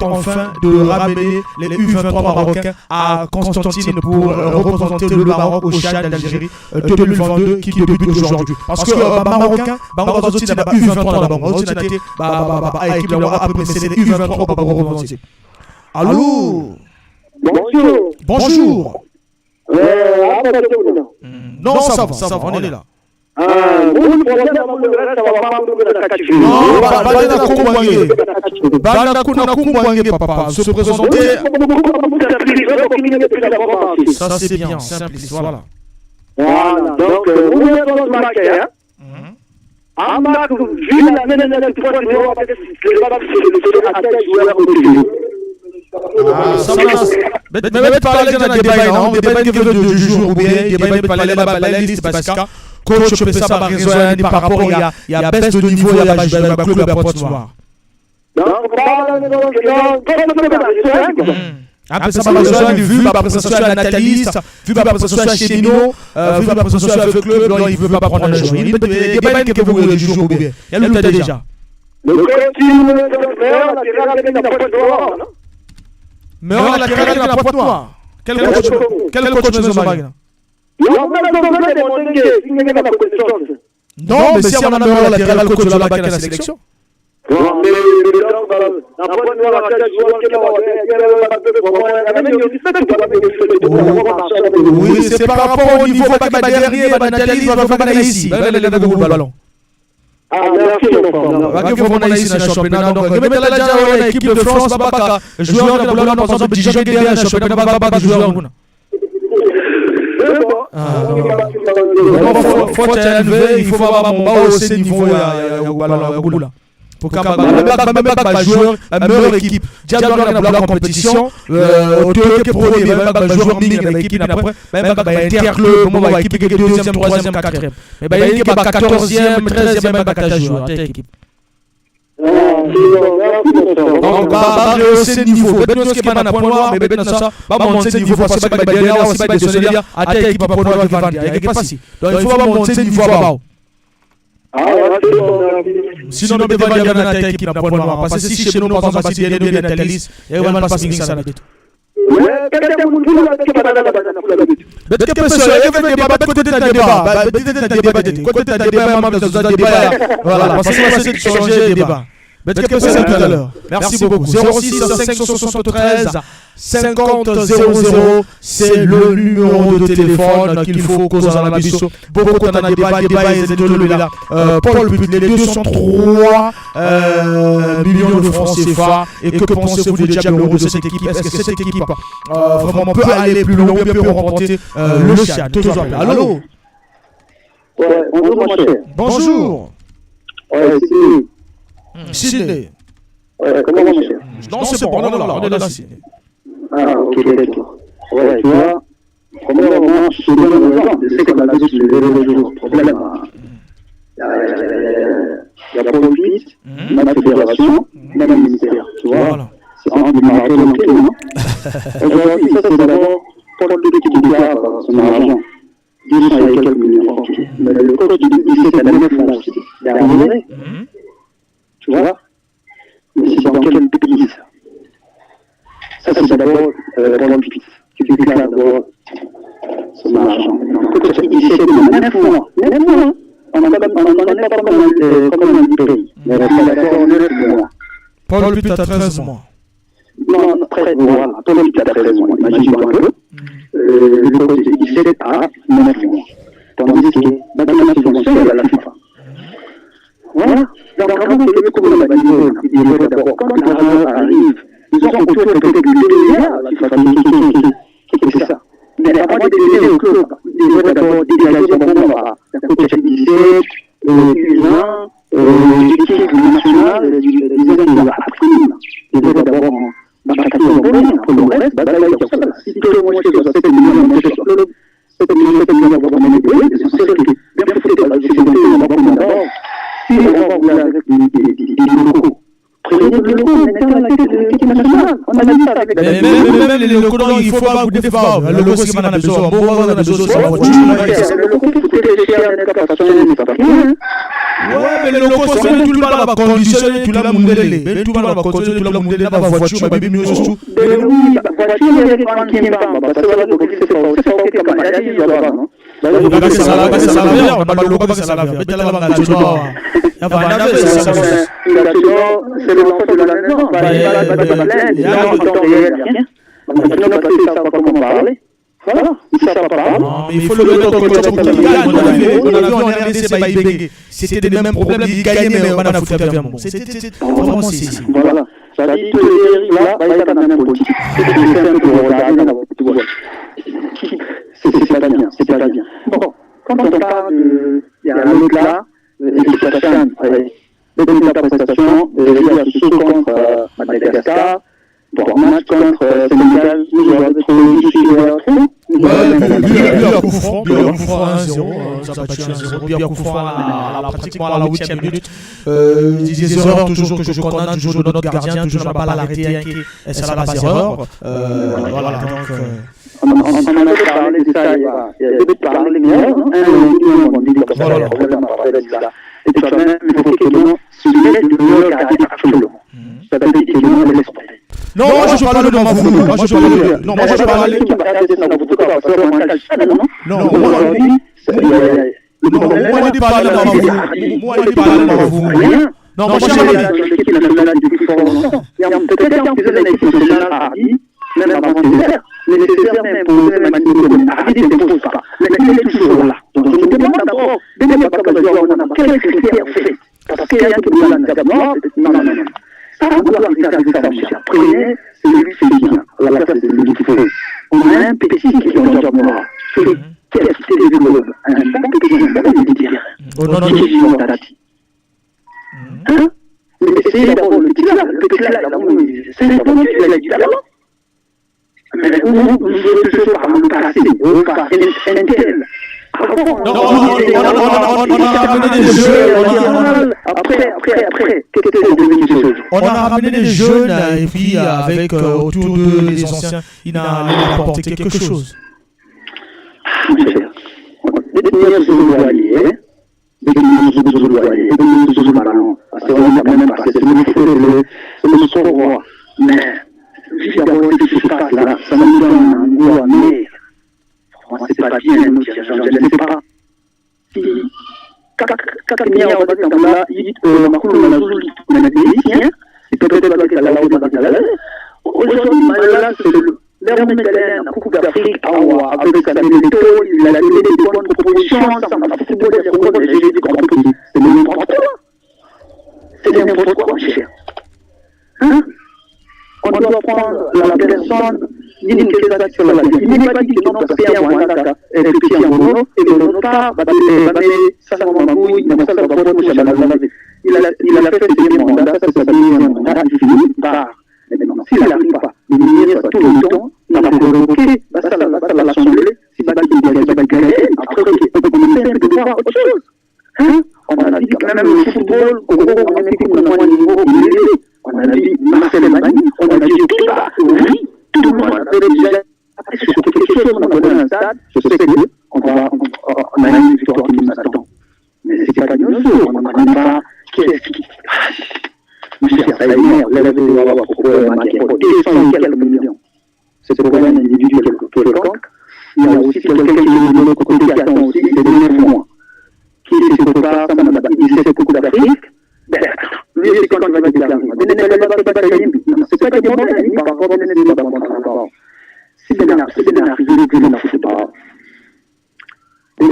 Enfin de ramener les U23 marocains à Constantine pour représenter le Maroc au Tchad d'Algérie 2022 qui débute aujourd'hui. Parce que Marocain, U23 là-bas, équipe là-bas, après c'est les U23 pour représenter. Allô? Bonjour. Non, ça va, on est là. Papa, se présenter. Ça c'est bien, simple, voilà. Donc, mais parler de débat du jour ou bien débat parler la liste parce que coach peut ça par raison par rapport il y a baisse de niveau il y a club à Pointe-Noire. Après ça par raison vu ma présentation à Nathalie, vu ma présentation à Chemino, vu ma présentation avec le club, donc il veut pas prendre le jeu. Il débat que vous le jour ou bien. Il y a le déjà. Mais on a la carrière de la Pointe-Noire. Quel coach nous a marqué? Non, mais si on a la latéral coach de la bac à la sélection. Oui, c'est par rapport au niveau de dernier, Nathalie va faire ici. Le ballon. Ici dans le championnat. Donc, l'équipe de France, joueur de la par exemple, joueur de faut élever, il faut avoir mon bas aussi niveau là. Pour qu'un joueur, une meilleure équipe, déjà dans la compétition, autorité premier, même joueur ming dans l'équipe après, même interclub, comment va équipe qui est deuxième, troisième, quatrième. Mais ben il est 14e, 13e, même pas joueur, équipe. Donc bah rehausser niveau, maintenant ce qui est maintenant point noir, mais maintenant ça, va monter niveau parce que bah derrière aussi bah désolé dire à ta équipe point noir qui va dire, il est pas si. Donc il faut monter niveau bas. Sinon nous devons dire à ta équipe point noir parce que si chez nous par exemple si derrière bien ta liste, et on va pas passer ça là tout. Bet que pessoa, eu vou debater côté de débat, voilà, parce que ça c'est changer le débat. Bet que pessoa tout à l'heure. Merci beaucoup. 06 573 50 00, c'est le numéro de téléphone qu'il faut causer à la mission. Beaucoup de débat et de là. Paul, les deux sont 3 millions de francs CFA. Et que pensez-vous des diables de cette équipe? Est-ce que cette équipe vraiment peut aller plus loin, peut remporter le Chad? Toujours bien. Allô? Ouais, bonjour mon cher. Bonjour. Ouais, c'est Sidney. Ouais, comment mon cher? Non, c'est bon, on est là, Sidney. Ah, ok, d'accord. Ouais, tu vois, premièrement, je suis bien dans l'exemple. Je sais qu'on a dit que le problème, il y a police, la fédération, même le ministère, tu vois. C'est un des marteaux de l'enquête, non? Aujourd'hui, ça, c'est d'abord pour l'équipe qui a son argent. 200 et quelques millions. Mais le coach du lycée, c'est la même fois aussi. Il a arrivé. Tu vois? Mais c'est dans quel pays ça? Ça, c'est d'abord pour le pays qui déclare d'abord son argent. Coach du lycée, c'est la même fois. Même fois. On n'en est pas comme un pays. Mais c'est d'abord 9 mois. Paul Pitt a 13 mois. Non, 13 mois. Voilà. Paul Pitt a 13 mois. Imagine-toi un peu. Le coach du lycée a 9 mois. Tandis que maintenant, la subvention est à la FIFA. Voilà. Donc, avant que le cours de la bagnole, il est d'abord, quand l'argent arrive, ils ont autour de peut-être le milliard, la FIFA, qui fait ça. Mais avant de donner au club, ils doivent d'abord dégager son moment à la coach du lycée, U20, l'équipe nationale, ils ont appris. Ils doivent d'abord m'attaquer au premier, pour le reste, là, il y a ça. Si tout le monde est 7 millions, 7 millions pour mener des bruits, c'est sûr que bien foutu, la difficulté, on va prendre d'abord. Si on va rouler avec des locaux, prenez des locaux, mettez la tête de l'équipe nationale. On a dit ça avec la même les locaux, il faut pas vous défendre. Le loco, c'est qu'on a besoin. Bon, on a besoin de voiture. Le loco, il faut téléchérer un incapacité, n'est pas parti. Ouais, mais le loco, c'est tout le monde va conditionner, tout le monde est tout le monde va conditionner, tout le monde est dans la voiture, mais mieux surtout. Mais oui, la voiture, il y a des gens qui n'aiment pas. Parce que là, le loco, c'est pas OK comme ça. Il y a pas, non? On va passer ça là, on va le loco, passer ça là. Mais là, on va la joie. Il va en avoir ça. C'est le enfant de la maison. Il y a un temps réel. On va passer ça, on va comment parler. Voilà, il ne savent pas. Non, mais il faut le mettre dans le coach pour qu'il gagne. On a vu en RDC, Baïbégué. C'était les mêmes problèmes, il gagnait, mais on a foutu à faire. C'était vraiment c'est. Voilà. Ça dit que les là, il y a la même politique. C'est un peu regarder dans la politique. C'est pas bien, c'est pas bien. Bon, quand on parle de. Il y a un autre là, et ça change. De la prestation, il y a ce contre Madagascar. Bon, match contre Sénégal, nous avons trouvé bien coup franc 1-0, ça battu 1-0, bien coup franc pratiquement à la 8e minute. Des erreurs toujours que je condamne, toujours de notre gardien, toujours la balle arrêtée, et ça la passe erreur. Voilà, donc... On en a parlé de ça, il y a deux parler meilleurs, on dit comme ça, il y a problème à parler de ça. Et puis même, il faut que nous suivions le meilleur gardien absolument. Ça veut dire que nous, on laisse tomber. Non, moi je parle de Mavou. Moi je parle de. Non, moi je parle de. Non, moi je parle de Mavou. Moi je parle de Mavou. Non, moi je parle de l'équipe nationale depuis fort longtemps. Il y a peut-être un peu de l'équipe nationale à Hardy, même avant de le faire. Mais nécessaire même pour le même Hardy ne s'impose pas. Mais il est toujours là. Donc je me demande d'abord, dès que comme joueur, on a quel critère fait. Parce qu'il y a un peu de l'engagement. Non. Ça, on doit regarder ça, monsieur. Prenez celui qui fait bien. La place, c'est celui qui fait. On a un petit qui est en job noir. cité les joueurs. Un peu de dire. Au nom Qui est sur Tati. Hein? Mais c'est d'abord le petit là, c'est d'abord le petit là. Mais on veut par le passé, on par un tel. On a ramené des jeunes. Après, qu'est-ce que c'est devenu ces choses? On a ramené des jeunes et puis avec autour de les anciens, il a apporté quelque chose. Ça me donne un goût amer. C'est pas bien, nous dirigeants, je ne sais pas. Si, quand il y a un peu de là, il dit que ma couleur n'a pas de c'est peut-être que la aujourd'hui, là, c'est l'herbe métallienne, la Coupe d'Afrique, avec sa méthode, il a donné des bonnes propositions, ça m'a fait football, j'ai dit qu'on peut dire, c'est n'importe quoi. C'est n'importe quoi, mon cher. Hein? On doit prendre la personne, il dit quelque chose sur la vie. Il n'est pas dit que non, parce qu'il y a un Wanda, et le petit Angono, et le nota, ça va m'embrouiller, mais ça va pas pour il a fait des mandats, ça s'appelle un mandat, il finit par. S'il n'arrive pas, il n'y a pas tout le temps, il va provoquer, ça va l'assemblée, si va gagner, après, on peut commencer à voir autre chose. Hein? On a dit que même le football, on a dit qu'on a un niveau élevé. On a dit Marcel Mani, on a dit Kiba, oui, tout le monde avait déjà sur quelque chose, on a donné un stade, je sais qu'on a une victoire qui nous attend. Mais c'est pas une chose, on ne connaît pas qu'est-ce qui... Monsieur, ça énerve, l'avez pourquoi marqué pour 200 et quelques millions. C'est pour un individu quelconque. Il y a aussi quelqu'un qui est de l'autre côté qui attend aussi, c'est de 9 mois. Qui est ce que ça, il sait ce coup d'Afrique. Lui, c'est quand il va dire c'est pas des problèmes par rapport à si c'est bien arrivé que l'on ne fait pas des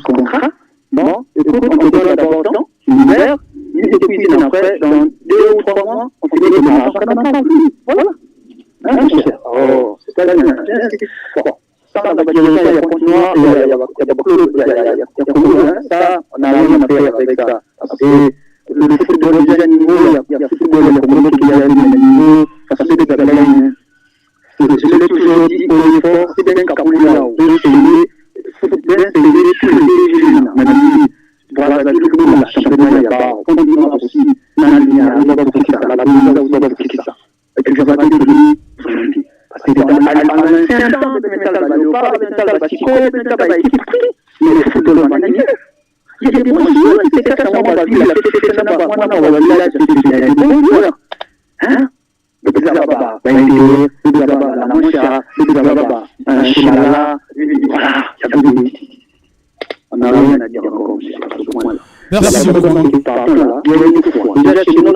contrats, bon, et pour qu'on te donne d'abord temps, tu libères, et puis après, dans 2 ou 3 mois, on finit de l'argent quand même pas plus. Voilà. Hein, oh, c'est pas bien. Bon, ça, on va dire ça, il y a continuer, il y a beaucoup de ça, on n'a rien à faire avec ça. Parce que le football déjà niveau, il y a football, il y a communauté qui a niveau, ça fait des bagailles. Je l'ai toujours dit, pour l'effort, c'est bien qu'à Poulia, c'est bien, c'est tous les jeunes. Maintenant, voilà, le monde, la championnat, il y a pas, on dit moi aussi, il y a un autre qui ça, la musique, qui ça. Et puis, je vais dire que lui, parce que dans l'ancien temps, le mental va léopard, le mental va psycho, le mental va équipe, mais le football va manier. Il y a des bons joueurs, c'est ça, on va vivre, la PCC, on va vivre là, il y a des bons joueurs. Hein? Le Bizaraba, le Bizaraba, la Mancha, le Bizaraba, un Chimala, voilà, il y a tout de suite. On n'a rien à dire encore, merci beaucoup. Déjà, chez nous,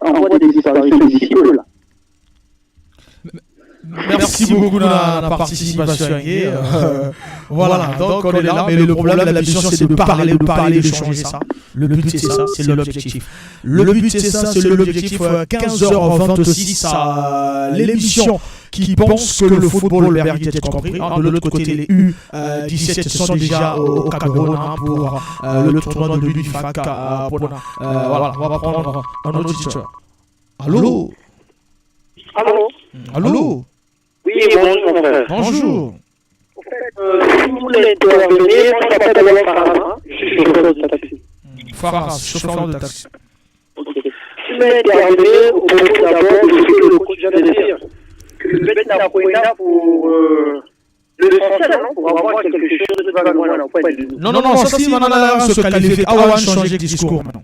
on voit des disparitions d'ici peu, là. Merci beaucoup de la participation. Voilà, donc on est là, mais le problème de la mission, c'est de parler, de changer ça. Le but, c'est ça, c'est l'objectif. Le but, c'est ça, c'est l'objectif. 15h26, l'émission qui pense que le football mérite d'être compris. De l'autre côté, les U17 sont déjà au Cameroun pour le tournoi de l'UNIFAC. Voilà, on va prendre un auditeur. Allô? Allô? Allô? Oui, bonjour mon frère. Bonjour. En fait, si vous voulez intervenir, moi je m'appelle Alain Farah, je suis chauffeur de taxi. Farah, chauffeur de taxi. Ok. Je vais intervenir au propos d'abord de ce que le coach vient de dire. Que le bête n'a pas pour l'essentiel, non? Pour avoir quelque chose de vraiment à la point de vue. Non, ça c'est maintenant se qualifier. Awan changer de discours maintenant.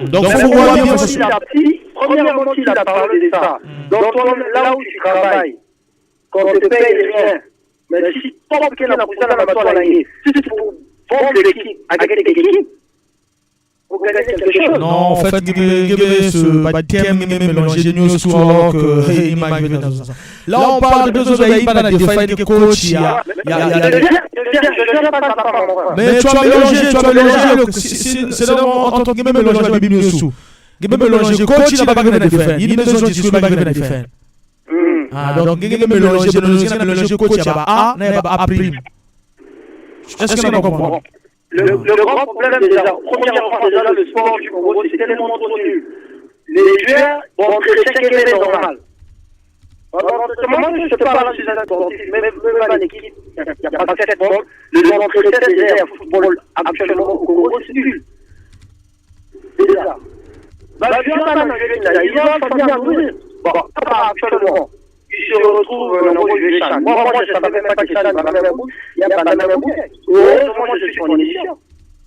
Donc, faut voir bien aussi la petite. Premièrement, il a parlé de ça. Donc, là où tu travailles, quand on te paye rien, mais si tu as quelqu'un dans la toi l'année, si tu vends l'équipe avec l'équipe, pour gagner quelque chose. Non, en fait, ce baptême mélanger nous souvent que là, on parle de besoin de faire des coachs. Mais tu as mélangé, c'est entre guillemets mélanger la Bible sous. Mélanger coach, il n'a pas besoin de faire. Il a besoin de discuter avec les faire. Donc, il y a mélanger coach A, A prime. Est-ce que nous comprenons? Le grand problème, déjà, premièrement, déjà, le sport du Congo, c'est tellement trop nul. Les joueurs vont entrer 5e normal. Moi, je ne sais pas là, je suis un sportif, même à l'équipe, il n'y a pas de football. Le joueur d'entrée déjà, le football actuellement au Congo, c'est nul. Déjà. Je viens là, il va pas bien. Bon, pas actuellement. Il se retrouve dans le rôle du Chan. Moi, je ne savais même pas que Chan va la même bouche. Il y a pas la même bouche. Moi, je suis en édition.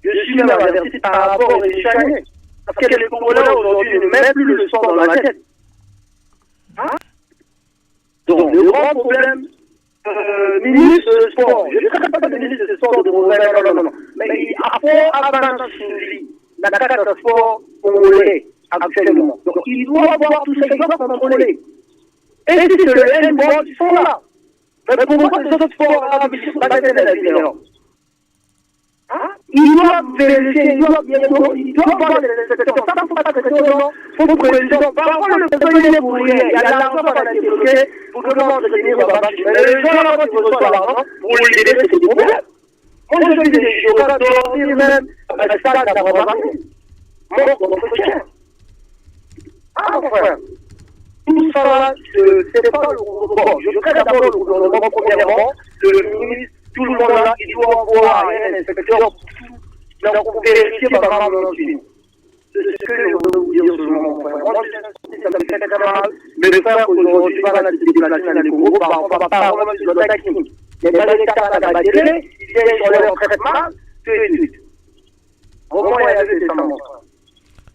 Je suis même averti par rapport aux Chanais. Parce que les Congolais aujourd'hui ne mettent plus le sport dans la tête. Donc, le grand problème, ministre de sport, je ne sais pas de ministre de sport de non. Mais il faut avancer sur lui, la carte de sport congolais actuellement. Donc, il doit avoir tout ça, il doit contrôler. Et si c'est le handball, ils sont là. Mais pourquoi les autres sports là, la vidéo? Il doit vérifier, il doit avoir les inspecteurs. Ça, il faut pas que c'est non. Il faut président. Parfois, le président pour rien. Il y a l'argent pour la débloquer, pour que l'on se dise, mais les gens là, qui reçoivent l'argent, pour les aider, c'est des problèmes. Moi, je dis des choses, dormir même, mais ça, ça va pas marcher. Moi, on se tient. Mon frère. Tout ça là, c'est pas le gouvernement. Je crée d'abord le gouvernement, premièrement, le ministre, tout le monde là, il doit avoir un inspecteur pour vérifier par rapport à notre film. C'est ce que je veux vous dire sur le moment. Moi, ça me fait très mal, mais le faire qu'aujourd'hui, pas la déclaration dans les Congo, on va pas vraiment sur le technique. Il y a des cas à la télé, il y a des traitements, tout de suite. Vraiment, il y a des décisions.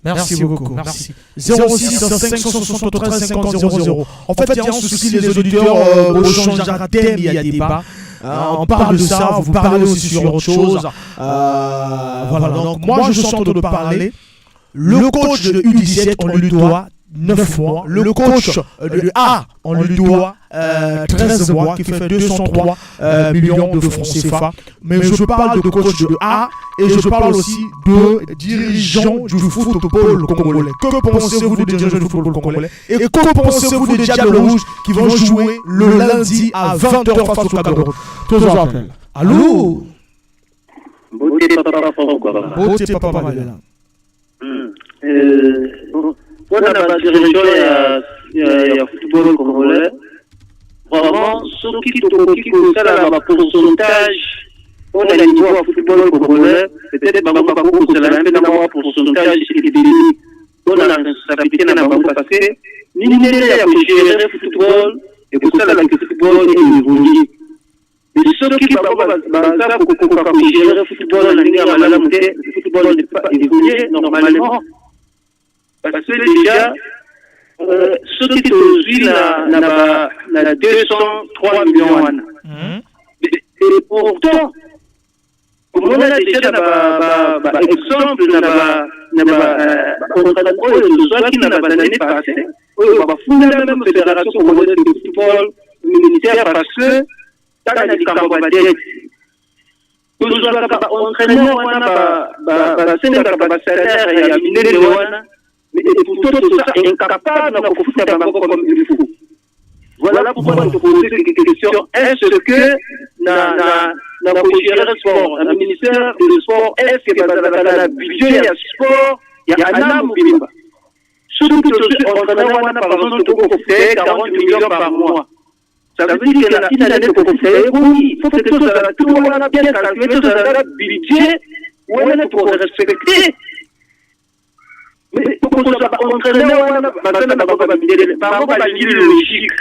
Merci beaucoup. Merci. 06 573 50 00. En fait, il y a un souci, les auditeurs, on changera thème, il y a débat. On parle de ça, vous parlez aussi sur autre chose. Voilà, donc moi je suis en train de parler. Le coach de U17, on lui doit 9 mois. Le coach de A, on lui doit 13 mois, qui fait 203 millions de francs CFA. Mais je parle de coach de A et je parle aussi de dirigeants du football congolais. Que pensez-vous des dirigeants du football congolais? Et que pensez-vous des Diables Rouges qui vont jouer le lundi à 20h face au Cameroun? Toujours appel. Allô? Beauté papa Madela. Pour la direction, il y a football congolais. Vraiment, ceux qui ont un pourcentage, on a le niveau à football congolais, peut-être que c'est la même pourcentage épidémique. On a la responsabilité parce que nous avons gérer le football et pour ça, le football est évolué. Mais ceux qui ont gérer le football, le football n'est pas évolué normalement. Parce que déjà, ceux qui aujourd'hui n'a 203 millions. Et pourtant, comme on a déjà exemple, qui n'a pas l'année passée, on va fonder la même fédération congolaise de football militaire parce que ça n'a dit qu'on va dire. Nous avons entraîné, on a salaire et à miner les ouanes. Mais pourtant, tout ça est incapable de foutre la banque comme il faut. Voilà pourquoi je pose quelques questions. Est-ce que dans le gérer le sport, le ministère du sport, est-ce que dans le budget, il y a sport, il y a un âme ou pas? Surtout que on a par exemple de faire 40 millions par mois. Ça veut dire que la finalité de faire, oui, il faut que tout le monde a bien calculé, tout le budget, où on est pour respecter. Mais pour qu'on soit entraîné, on va le logique.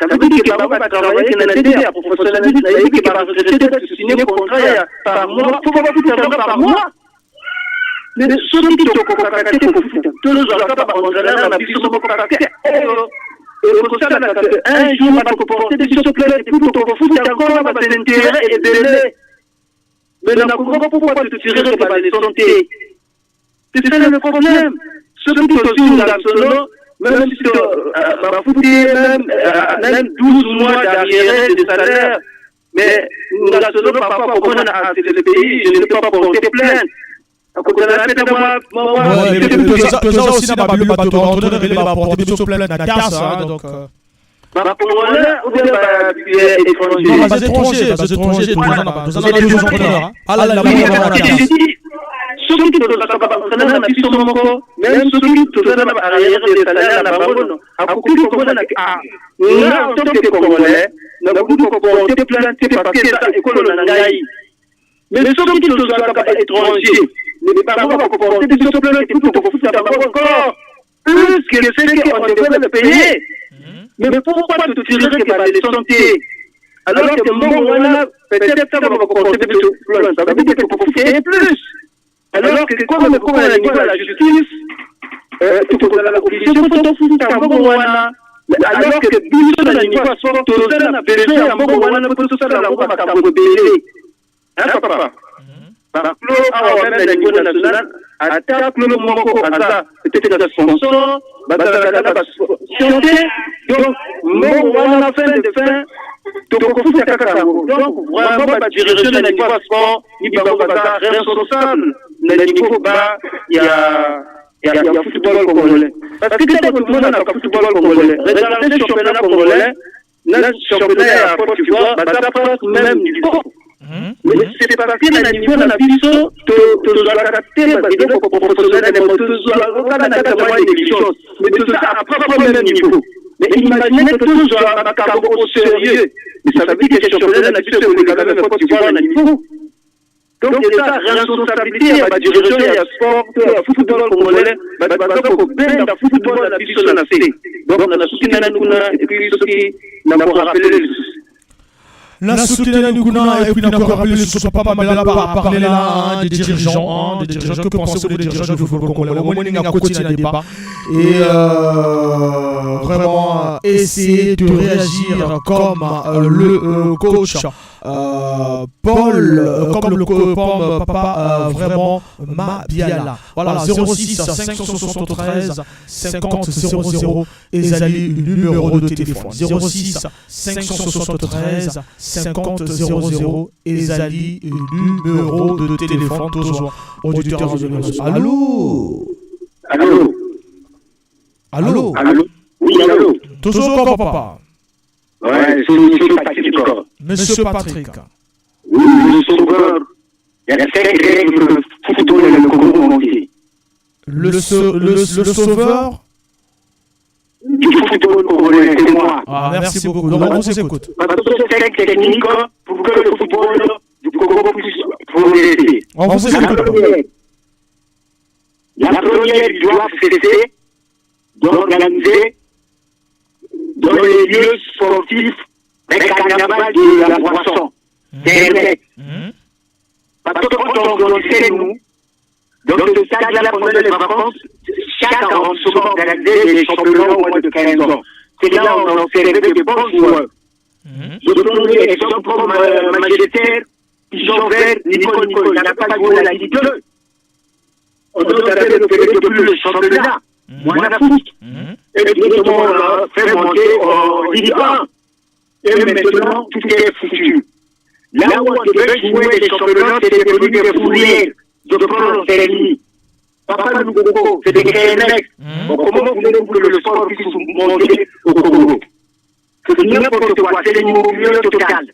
Ça veut dire que on va travailler dans la TD, à professionnaliser, ça veut dire que va rester signer le contrat par mois, il faut pas tout faire par mois. Mais ceux qui ont contacté pour tous les gens qui ont entraîné, on a vu ce contacté. Et pour ça, un jour, on va comporter des choses claires, et pour qu'on fout encore, on va l'intérêt et délai. Mais on a compris pourquoi tu te tirerais par les santé. C'est ça le problème. Ceux qui sont dans l'absolu, même si on va foutre même 12 mois d'arrière de salaire, mais dans l'absolu, parfois, comme on a accès le pays, je ne peux pas porter plainte. Congolais ou bien étrangers? Non, bas étrangers, nous avons des entrepreneurs. Ceux qui ont même ceux qui ont arrière des salaires à Bangono, à Koukou Congolais, là, en tant que Congolais, nous avons porté plainte parce que ça école Nangaï. Mais ceux qui sont étrangers, les parents vont porter des plaintes pour faire encore plus que ce qu'on devrait le payer. Mais pourquoi te tirer que les santé? Alors que mon peut-être ça va porter des plaintes, ça veut dire qu'il faut payer plus. Alors que comme le cours à la justice, tu peux la commission alors que biso na niveau sport tozala na besoin ya mbongo wana pour tosala na makambo ebele. Papa. Baklo awa même na niveau national, ata club moko aza peut-être na sponsor, bazala na santé, donc mbongo wana fin de fin tokofuta kaka ngo. Donc vraiment ba diriger na niveau sport, ni ba baza responsable na niveau ba il y a football congolais. Parce que quand on a le football congolais, regardez le championnat congolais, le championnat à Côte d'Ivoire, ça passe même niveau. Mais c'est parce que dans le niveau de la vision, tu dois l'adapter, il faut professionnel, tu dois l'adapter des choses. Mais tout ça à peu près même niveau. Mais imaginez que tout soit au sérieux. Mais ça veut dire que le championnat de la vision, c'est quand même Côte d'Ivoire à niveau. Donc, il y a la responsabilité à la direction et à sport, à football congolais, à la football à la vision de la CDC. Donc, on a soutenu et puis ceux qui n'ont pas rappelé les soucis. La soutenu Nukuna et puis n'a pas rappelé ce ne sont pas mal là par parler là des dirigeants, que pensez-vous des dirigeants du football congolais? Au moins, il y a un quotidien débat et vraiment essayer de réagir comme le coach Paul, comme le papa vraiment Mabiala. Voilà, 06 573 50 00 Ezali, numéro de téléphone. 06 573 50 00 Ezali, numéro de téléphone. Toujours auditeur. Allô? Oui, allô? Toujours comme papa. Ouais, c'est Monsieur Patrick. Monsieur Patrick. Oui, le sauveur. Il y a 5 règles de football et le Congo entier. Le sauveur du football congolais, c'est moi. Ah, merci beaucoup. Donc, on vous écoute. Parce que c'est 5 techniques pour que le football du Congo puisse progresser. On vous écoute. La première, il doit cesser d'organiser dans les lieux sportifs un carnaval de la boisson. C'est vrai. Parce que quand on organisait nous, dans le stade-là pendant les vacances, chaque arrondissement organisait des championnats au moins de 15 ans. C'est là où on observait de bons joueurs. Je donne l'exemple comme Magétaire, Pigeon Vert, Nicole, il n'a pas joué à la Ligue 2. On doit observer le championnat. Moi, la foot. Et puis, on a fait monter au Ligue 1. Et maintenant, tout est foutu. Là où on devait jouer les championnats, c'était devenu des fourrières. Je prends l'enseignement. Papa Nougoko, c'est des KNX. Comment voulez-vous que le sport puisse monter au Congo? C'est n'importe quoi, c'est l'immobilier total.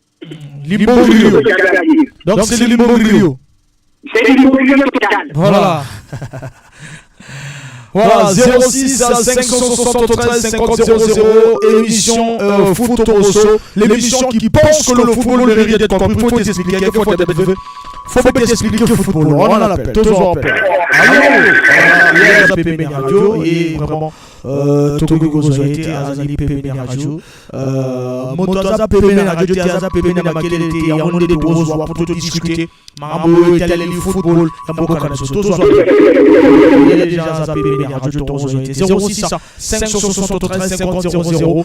L'immobilier. Donc c'est l'immobilier. C'est l'immobilier total. Voilà. Voilà, 06 573 50 00, émission Foot Rosso, l'émission qui pense que le football ne mérite d'être compris. Il faut t'expliquer, il faut t'expliquer le football. On en appelle, toujours en appel. Allô, il y a Radio et vraiment, Togo Gozoete, Azali PPN Radio, Motoza PPN Radio, Tiaza PPN Makelete, il y a un des gros soirs pour te discuter. Mambo, tel est le football, il y a beaucoup de choses. Toujours il y a déjà Azali PPN Radio, 06 573 50 00.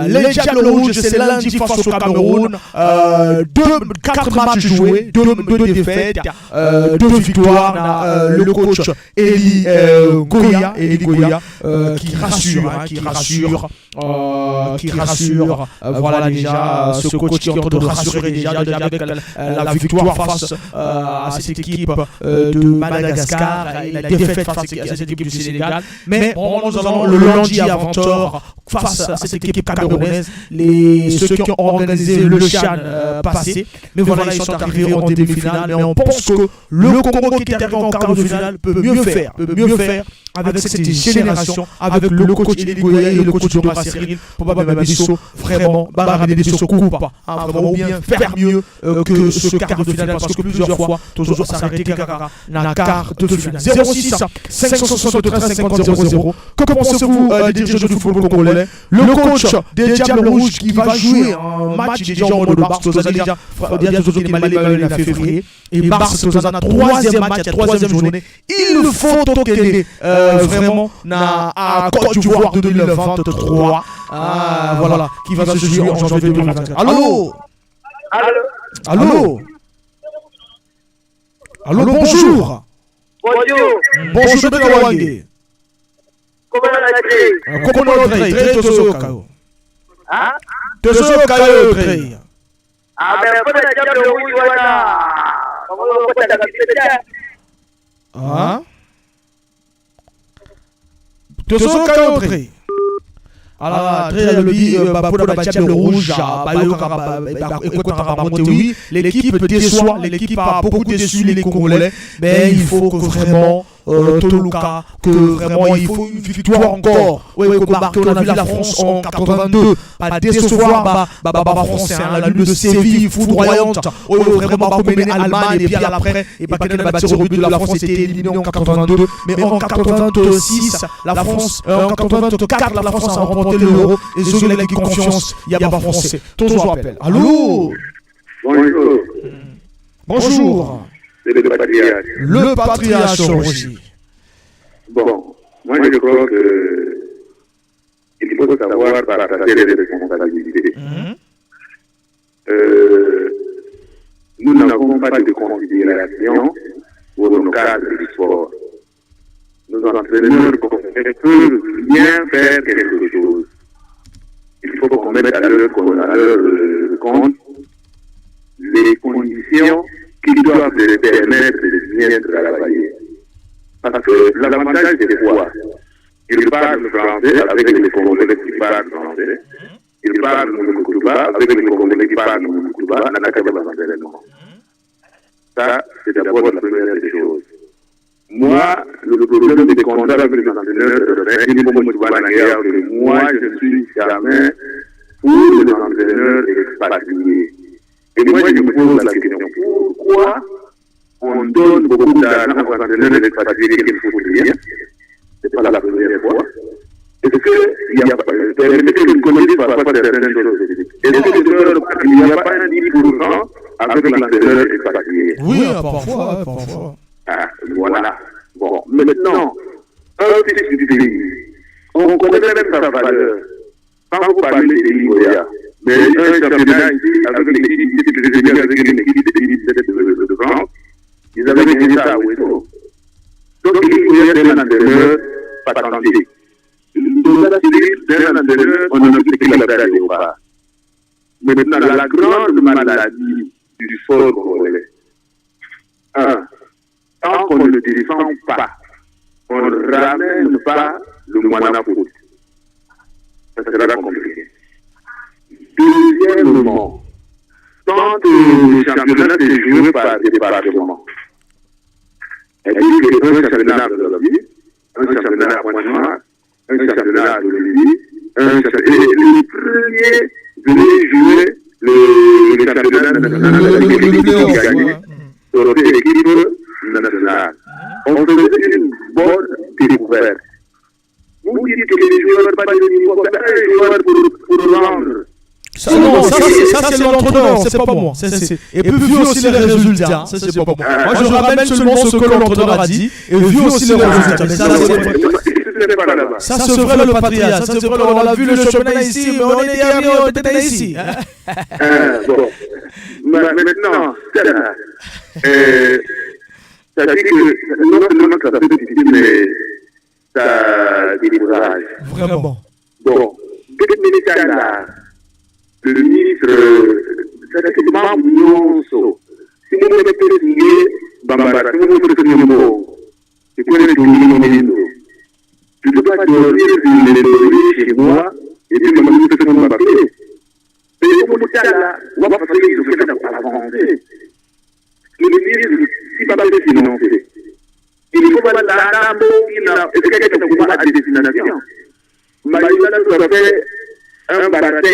Les Diables Rouges, c'est lundi face au Cameroun. 4 matchs joués, 2 défaites, 2 victoires. Le coach est Eli Goya, qui rassure, voilà déjà ce coach qui est en train de rassurer déjà avec la victoire face à cette équipe de Madagascar et la défaite face à cette équipe du Sénégal. Mais bon, nous avons le lundi avant-heure face à cette équipe camerounaise, ceux qui ont organisé le CHAN passé. Mais voilà, ils sont arrivés en demi-finale. Mais on pense que le Congo qui est arrivé en quart de finale peut mieux faire avec cette génération, avec le coach Eli Goya et le coach Thomas Cyril, probablement Bisso, vraiment, ramener des coups, vraiment bien faire mieux que ce quart de finale, parce que plusieurs fois, toujours s'arrêter dans la quart de finale. 06 573 50 00. Que pensez-vous des dirigeants du football congolais? Le coach des Diables Rouges qui va jouer un match déjà en mode Mars, déjà en février, et Mars, c'est un troisième match, la troisième journée. Il faut toquer vraiment à Côte d'Ivoire de 2023. Voilà, qui va se jouer en janvier 2024. Allô, bonjour. Bonjour, Bekawangé. Comment on traite? Traite Toso Kao. Toso Kao traite. Toso Kao traite. Alors, très le Diable Rouge, oui, l'équipe déçoit, l'équipe a beaucoup déçu les Congolais, mais il faut que vraiment Toluca, que vraiment il faut une victoire encore. Oui, on a vu la France en 82, pas décevoir, France, la lune de Séville foudroyante, vraiment comme l'Allemagne, et puis après, et pas qu'elle a battu au but de la France, était éliminée en 82, mais en 86, la France, en 84, la France a remporté l'Euro, et ceux qui ont confiance, il n'y a pas français. Toujours appel. Allô? Bonjour. C'est le patriarche. Le patriarche aussi. Bon, moi je crois que il faut savoir partager les responsabilités. Nous n'avons pas de considération pour nos cadres du sport. Nos entraîneurs peuvent bien faire quelque chose. Il faut qu'on mette à leur compte les conditions qui doivent les permettre de bien travailler. Parce que l'avantage c'est quoi? Ils parlent français avec les Congolais qui parlent français. Ils parlent Moukouba avec les Congolais qui parlent Moukouba. Ça, c'est d'abord la première des choses. Moi, le problème des contrats avec les entraîneurs, moi, je suis jamais pour les entraîneurs expatriés. Et moi, je me pose la question, pourquoi on donne beaucoup d'argent aux entraîneurs expatriés qu'il faut rien? C'est pas la première fois. Est-ce qu'il y a pas, permettez que je connaisse parfois certaines choses. Est-ce qu'il n'y a pas un 10% avec l'entraîneur expatrié? Oui, parfois. Voilà. Bon, maintenant, un petit du pays, on connaît même sa valeur. Quand vous parlez de Goya, mais un championnat ici, avec l'équipe de France, ils avaient gagné ça à Ouesso. Donc, il y a des entraîneurs patentés. D'un entraîneur, on en a vu qu'il a perdu au pas. Maintenant, la grande maladie du sport congolais. Tant qu'on ne défend pas, on ne ramène pas le moyen foot. Ça sera compliqué. Deuxièmement, tant que le championnat est joué par des départements, c'est-à-dire qu'un championnat de la vie, un championnat à Pointe-Noire, un championnat à Bolivie, et les premiers venaient jouer le championnat national qui a gagné sur l'équipe nationale. On faisait une bonne découverte. Vous dites que les joueurs n'ont pas de niveau, les joueurs pour rendre. Ça c'est l'entraîneur, c'est pas moi. Et puis vu aussi les résultats, ça c'est pas moi. Moi je ramène seulement ce que l'entraîneur a dit, et vu aussi les résultats. Ça c'est vrai le patriarche, ça c'est vrai, on a vu le championnat ici, mais on est dernier peut-être ici. Bon, maintenant, ça dit que non seulement ça fait difficile, mais ça décourage. Vraiment. Bon, peut-être ministère là, le ministre, ça c'est pas non so. Si vous voulez signer, Bambara, si vous voulez signer, c'est quoi les dominions? Tu ne peux pas dormir chez moi et puis me demander ce qu'on va faire. Mais au ministère là, on va faire des choses à avancer. Le ministre, si pas de financer, il faut pas la dame qui n'a pas à destination. Maïla doit faire un baratin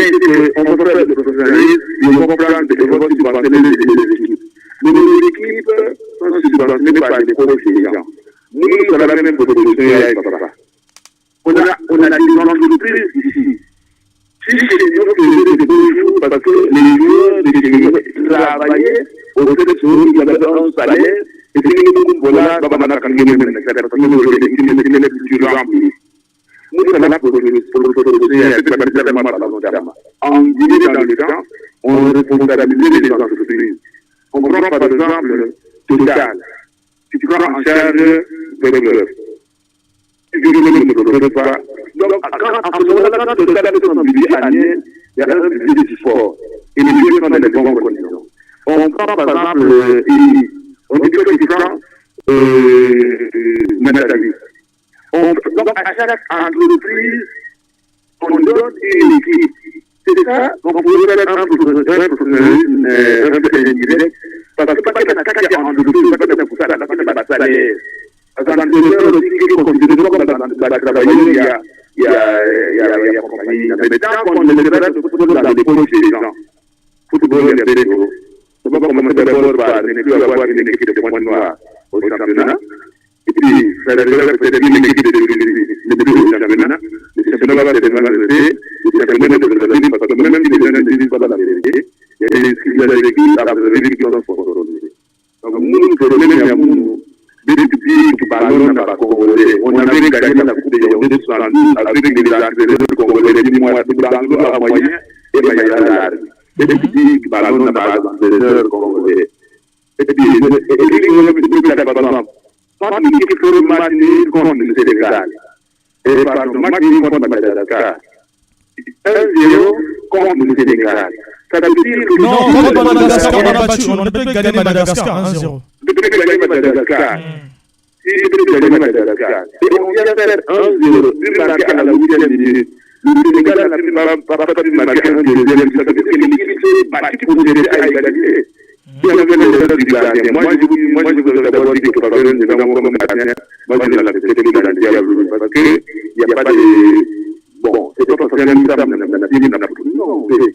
on va faire le professionnalisme et on va prendre des efforts subventionnés des équipes. Mais les équipes sont subventionnées par des projets. Nous, on a la même proposition avec papa. On a la entreprise ici. Si c'est des gens qui des beaux jours, parce que les joueurs travaillaient au fait de ce qui avaient un salaire, et puis nous, voilà, nous sommes là pour en guillemets dans le temps, on responsabilise les entreprises. On prend par exemple Total. Si tu prends en charge le donc, en faisant son budget annuel, il y a un budget du sport. Et les budgets sont dans les bonnes conditions. On prend par exemple, on dit que tu prends Manadavi. Donc, à chaque entreprise, on donne une équipe. C'est ça, on pourrait mettre un professionnalisme un peu indirect. Parce que pas qu'il y a un entreprise, pas qu'il y a pour ça, la fin de la salaire. Parce que l'entrepreneur aussi, qui continue de travailler, il y a compagnie. Mais tant qu'on ne le fait pas dans les poches des gens, football, il y a des choses. C'est pas comme d'abord par ne plus avoir une équipe de points noirs au championnat. Et puis, ça devrait être une équipe de championnat. Le championnat va se développer, le championnat de développer, parce que même si les gens ne disent pas la vérité, il y a des équipes à vérifier qui sont sponsorisées. Donc, nous, le problème est à nous. Depuis que Ballon n'a pas congolais, on avait gagné la Coupe des Yaoundé de 72 avec des entraîneurs congolais du mois de Blanco à moyen et Mayala. Et depuis que Ballon n'a pas d'entraîneurs congolais. Et puis, par exemple, quand il y a un match contre le Sénégal, et par le match contre Madagascar, 1-0 contre le Sénégal. Ça veut dire que non, contre Madagascar, on a battu, on a peut-être gagné Madagascar 1-0. Madagascar. Si je peux gagner Madagascar. Et on vient faire 1-0, une marquée à la 8e minute. Le Sénégal n'a pas pu marquer un deuxième. Ça veut dire que l'équipe s'est battue pour aider à égaliser. Si on avait les du gardien, moi je veux d'abord dire que Papa Verne n'est pas mon gardien. Moi je vais l'accepter le gardien parce qu'il n'y a pas de. Bon, c'est pas parce qu'il y a une dame dans la ville dans la poudre.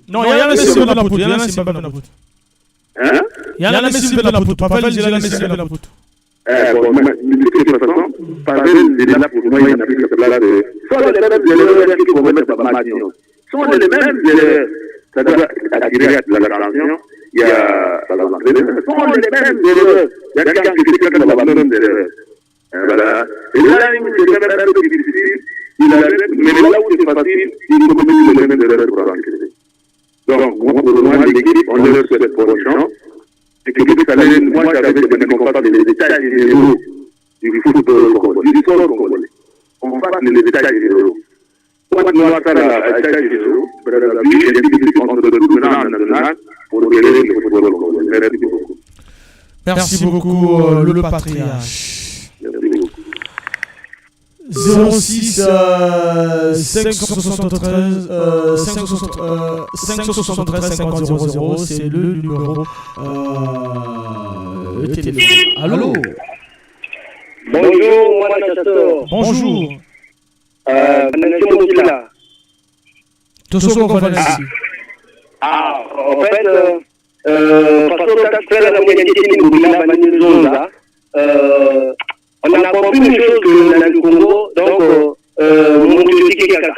Non, il y a la Messi dans la poudre. Il y a la Messi dans la poudre. Hein? Il y a la Messi dans la poudre. Papa Verne, il y a la Messi dans la poudre. Bon, mais de toute façon, Papa Verne, il est là pour moi, il n'a plus que cela de. Soit les mêmes élèves qui vont mettre par ma mission. Sont les mêmes élèves. Ça doit attirer l'attention. Il y a l'entraîneur. Sont les mêmes élèves. Il y a quelqu'un qui fait que la valeur des élèves. Voilà. Et là, il y a un peu difficile. Mais là où c'est facile, il faut commettre les mêmes erreurs pour avancer. Donc, pour moi, l'équipe, on leur souhaite bonne chance. Et que moi, j'avais des comparables des détails généraux du football congolais, du sport congolais. On passe les détails généraux. Moi, nous avons fait les détails généraux. La vie est difficile entre tout le national pour gérer le football congolais. Merci beaucoup. Merci beaucoup, le patriarche. Merci beaucoup. 06 573 50 00, c'est le numéro de téléphone. Allô? Bonjour, moi Chasseur. Bonjour. Monsieur Mokila. Tosso Vanessa. En fait, parce que la moyenne on a compris une chose que dans le Congo, donc, mon Dieu, c'est Kaka.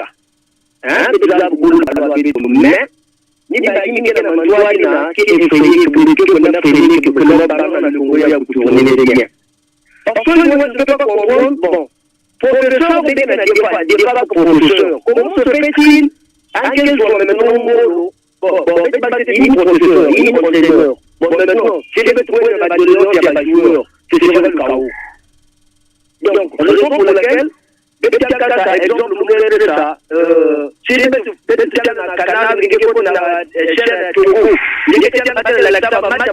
Hein, c'est déjà beaucoup de mais, ni pas une qui est dans le droit, qui est effrayé, qu'on a effrayé, que l'on parle dans le Congo, il y a tourné les biens. Parce que moi, je ne peux pas comprendre, bon, professeur, des pas professeur, comment se fait-il, à quel jour, maintenant, bon, c'est pas une professeur, une professeur. Bon, maintenant, si je veux trouver un bâtiment, il y a pas de joueur. ce serait le chaos. Donc, raison pour laquelle, par exemple, nous avons ça, si les mecs dans le canal, les gens dans la chaîne Togo, les gens dans la lacta, match,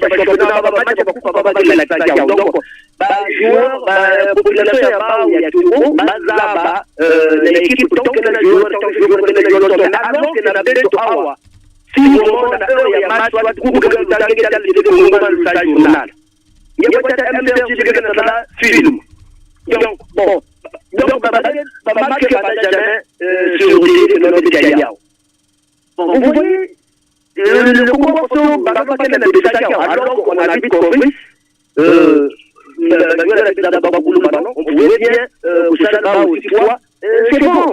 donc, joueur, population, il y a Togo, là-bas, l'équipe, tant que les joueurs, alors que la bête de Hawa, si au moment il y a match, soit groupe que nous avons été au moment du journal. Il y a peut-être un film. Donc, bon. Donc, match qui va jamais sur le notre Gaïa. Bon, vous voyez, le comportement, alors qu'on a vite compris, on pouvait bien, vous savez, aussi fois, c'est bon.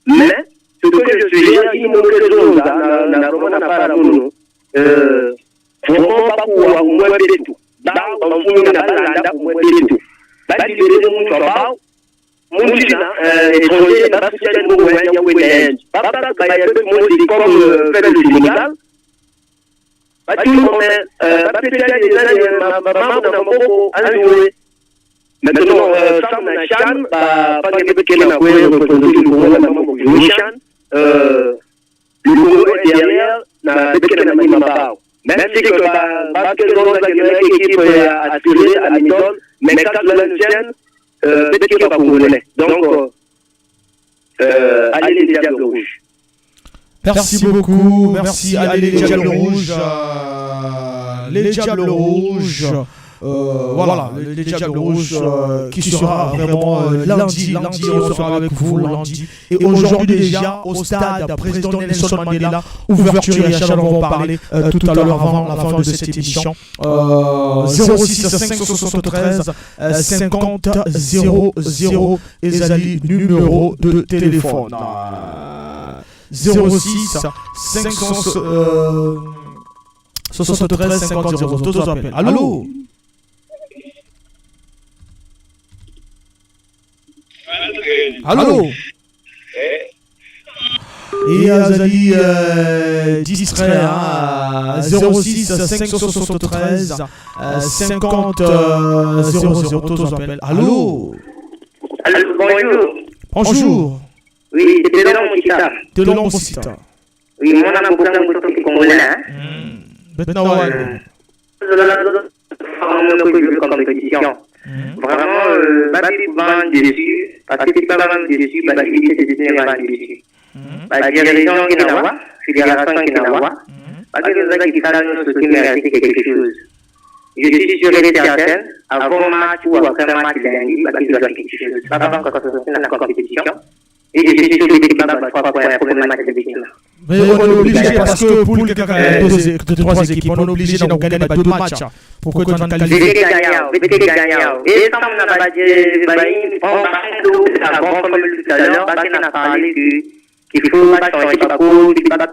Mais, ce que je suis là, il me raison, on n'a pas la mono. Vraiment pas pour au moins de tout. Dans le fond, on n'a pas la au moins de tout. Là, il y a des gens mon étranger, n'a pas fait de mouvement, il y a eu papa, il y a peu de monde comme fait le Sénégal. Tout le monde, pas peut-être les années, maman, on a beaucoup à jouer. Maintenant, Sam Nachan, pas que quelqu'un a reproduit le Congo, on a beaucoup de Chan. Le Congo est derrière, n'a quelqu'un n'a pas. Même si que pas que l'on a l'équipe aspirée à l'idole, mais quand l'on tient, peut-être qu'il va congolais. Donc, allez les Diables Rouges. Merci beaucoup, merci. Allez les Diables Rouges. Les Diables Rouges. Voilà, les Diables Rouges qui sera vraiment lundi, on sera avec vous lundi. Et aujourd'hui déjà au stade président Nelson Mandela, ouverture et achat, on va en parler tout à l'heure avant la fin de cette émission. 06 573 50 00 Ezali numéro de téléphone. 06 573 50 00. Tous appels. Allô? Allô? Et Azali distrait à 06 573 50 00. Tous appels. Allô? Bonjour. Bonjour. Oui, c'est Delon Moussita. Delon Moussita. Oui, mon nom est beaucoup de Congolais. Maintenant, compétition. Vraiment, Babi vend dessus, parce que c'est pas vendre dessus, parce qu'il est vendre dessus. La direction qui n'a pas, fédération qui n'a pas, parce que nous avons qui fait notre soutien mériter quelque chose. Je suis sûr et certain, avant match ou après match lundi, parce qu'il doit faire quelque chose. Pas avant qu'on soit dans la compétition. Et je suis sûr que l'équipe va battre pour un premier match de Bénin. Mais on est obligé parce que pour les trois équipes, on est obligé de gagner deux matchs. Pourquoi tu vas qualifier? Et ça, on n'a pas dit, on va comme tout à l'heure, parce qu'on a parlé qu'il faut pas changer de parcours, qu'il faut pas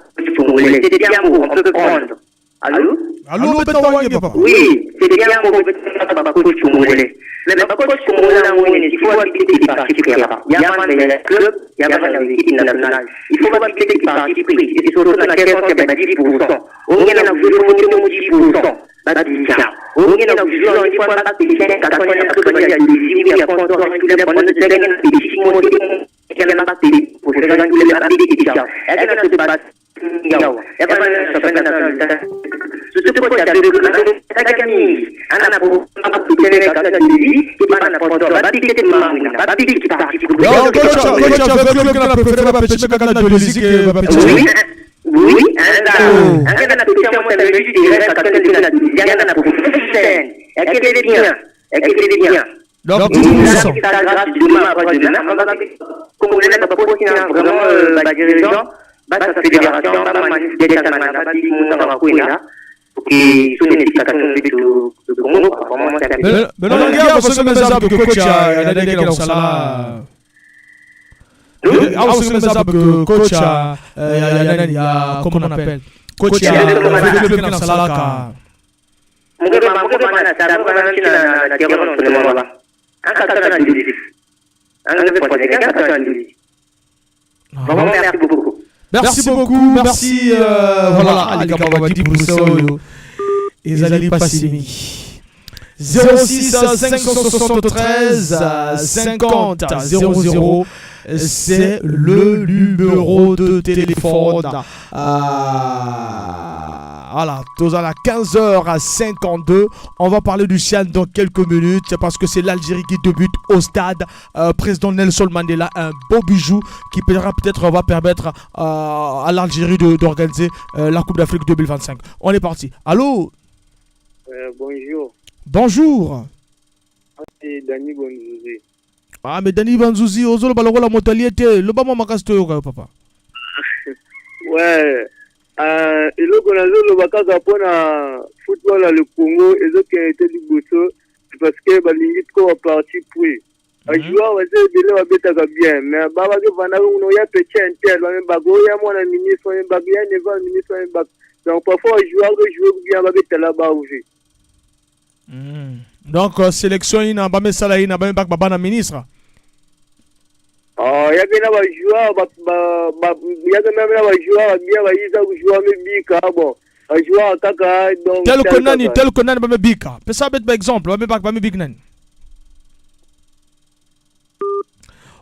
changer. C'est bien pour, on peut prendre. Allô? Allô, papa? Oui, c'est bien pour le parcours congolais. Mais le parcours congolais, il faut habiter des parties qui là-bas. Il y a un club, il y a une équipe nationale. Il faut habiter des parties qui et c'est surtout dans la question qui est 10%. On est dans le jeu, on est dans 10%. On est dans le jeu, on faut pas payer 80%, il y a des il y a pas de temps, il y a pas de temps, il y a pas payer pour les gens qui les payer qui déjà. Est-ce que c'est pas il y a pas de surtout pour la Kagami, ana pour tenir la carte de vie, qui va na pour la batterie de mamina, batterie qui parti. Oui, anda na petition moi la musique il reste à côté de la musique, anda na pour scène. Est-ce bien. Donc 10%. Comme on n'a pas possible vraiment la direction, la fédération, la manif des Tanzania, la dit mon nom Kouina. Qui sont une explication de Congo, vraiment c'est mais non, regarde, parce que mes amis que coach a des gars comme ça là. Aussi mes amis que coach il y a comment on appelle coach a le club comme ça là. Merci beaucoup, merci voilà Ali Kababadi pour ça et Zali Passimi. 06 573 50 00. C'est le numéro de téléphone. Voilà, tous à la 15h52. On va parler du Chan dans quelques minutes parce que c'est l'Algérie qui débute au stade. Président Nelson Mandela, un beau bijou qui peut-être va permettre à l'Algérie d'organiser la Coupe d'Afrique 2025. On est parti. Allô? Bonjour. Bonjour. C'est Dani Bonzouzi. Ah, mais Dani Bonzouzi, ozolo baloko la motalité. Le bama makasto yo papa. Ouais. Et le Gonazo, le Bakaka pour le football à le Congo, et ceux qui ont été du Bosso, c'est parce que Balingi trop parti pour eux. Un joueur, on va dire, bien, mais Baba Vanaro, on y a petit intel, on y a bago, il y a mon ministre, on y a bago, il y a un ministre, on y a bago. Donc parfois, un joueur joue bien, on va là-bas aussi. Donc, sélection, il y a un bamé salaire, il y a un bamé baba na ministre. Il y a bien un joueur, il y a même un joueur, bien, il y a un joueur, mais bika, bon. Un joueur, kaka, donc. Tel que nani, bamé bika. Peut ça être exemple, bamé big nan.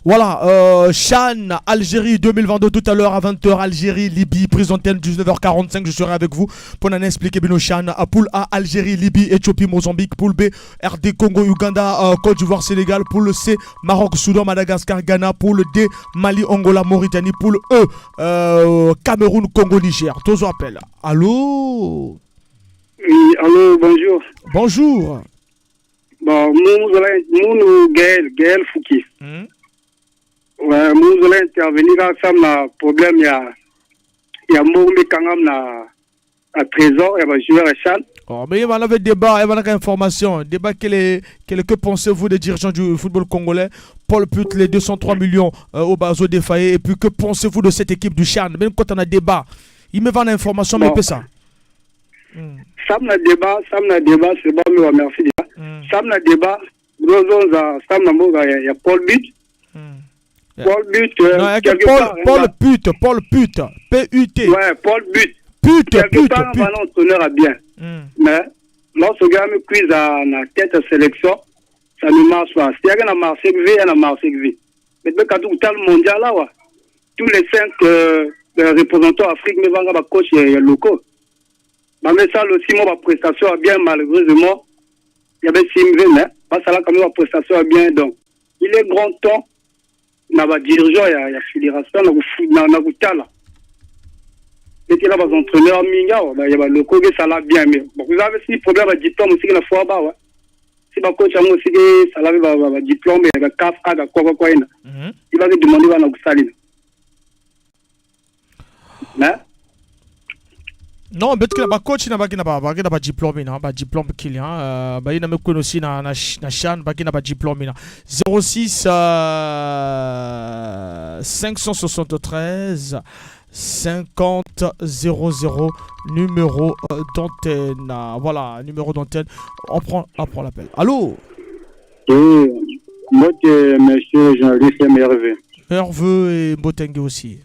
Voilà, Chan, Algérie 2022 tout à l'heure à 20h, Algérie, Libye, prise d'antenne 19h45, je serai avec vous pour nous expliquer bien Chan. À poule A, Algérie, Libye, Éthiopie, Mozambique, poule B, RD, Congo, Uganda, Côte d'Ivoire, Sénégal, poule C, Maroc, Soudan, Madagascar, Ghana, poule D, Mali, Angola, Mauritanie, poule E, Cameroun, Congo, Niger. Tous appels. Allô? Oui, allô, bonjour. Bonjour. Bon, nous, Gaël Fouki. Ouais, nous allons intervenir ensemble dans le problème. Il y a Mourmi Kangam à Trésor, il y a joueur à Chan. Oh, mais il y a un débat, il y a une information. Débat, que pensez-vous des dirigeants du football congolais? Paul Put, les 203 millions au Bazo défaillé. Et puis, que pensez-vous de cette équipe du Chan? Même quand on a débat, il me vend l'information, mais il peut ça. Ça me débat, c'est bon, mais merci déjà. Ça me débat, il y a Paul But. Paul But, Paul Put, P-U-T. Ouais, Paul But. Put. Un entraîneur à bien. Mais lorsque gars me cuise à la tête de sélection, ça ne marche pas. Si il y a un Marseille V, il y a un Marseille V. Mais quand tout le mondial là, tous les 5 représentants africains, mais vont coach et locaux. Mais ça aussi, moi, ma prestation a bien, malheureusement, il y avait Simvé, mais pas ça là, quand même, ma prestation a bien. Donc, il est grand temps. Il y a dirigeant, il y a fédération, il y a Tala. Et il y a des entraîneurs, il y a le Kogue, ça l'a bien. Mais vous avez aussi des problèmes de diplôme aussi, il y a fois bas. Si le coach a aussi ça l'a un diplôme, il y a CAF, il y a quoi. Il va demander à la saline. Mais non, mais que le coach n'a pas diplôme, pas diplôme qu'il y a. Il n'a même connu aussi na Chan, il n'a pas diplôme. 06 573 50 00 numéro d'antenne. Voilà, numéro d'antenne. On prend l'appel. Allô? Oui, moi, monsieur journaliste Merveille. Merveille et Botengue aussi.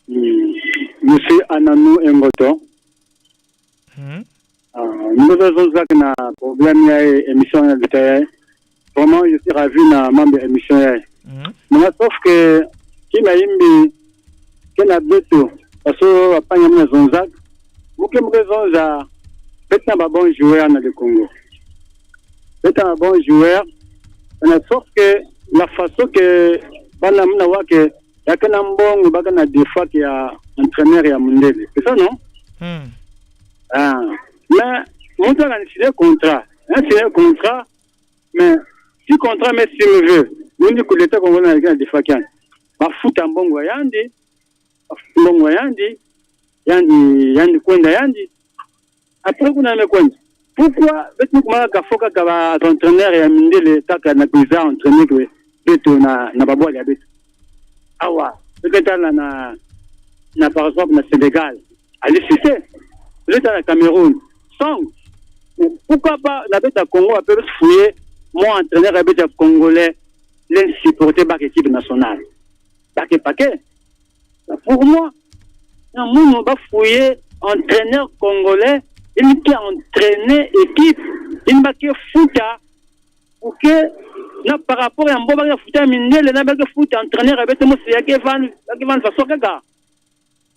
Monsieur Ananou Ngoto. Nous avons un problème avec l'émission de vraiment, je suis ravi de membre de l'émission. Mais sauf que, qui m'a dit que la bête, parce que la pagne de Zonzak, beaucoup de raisons, c'est un bon joueur dans le Congo. C'est un bon joueur, mais sauf que la façon que, il y a un bon, il y a des fois qu'il y a un entraîneur et un mondial. C'est ça, non? Mais, on a signé un contrat, mais si le contrat, mais si on veut, nous disons que l'État congolais a des fakians. Ma fout en bon yandi, yandi kwenda yandi. Après qu'on a le kwenda. Pourquoi, vous comment Gafoka va entraîneur et amener l'État qui a déjà entraîné que Beto n'a pas boire diabète. Ah ouais, peut-être na par exemple na Sénégal, à l'ICC, l'État na Cameroun. Pourquoi pas la bête à Congo a pu fouiller moi entraîneur la bête à Congolais l'insupporter par l'équipe nationale. Paquet. Pour moi, on va fouiller entraîneur congolais, il qui a entraîné équipe, il va que foutre ok na par rapport à mboba ya futa minele na ba foot entraîneur avec mo c'est ya van façon kaka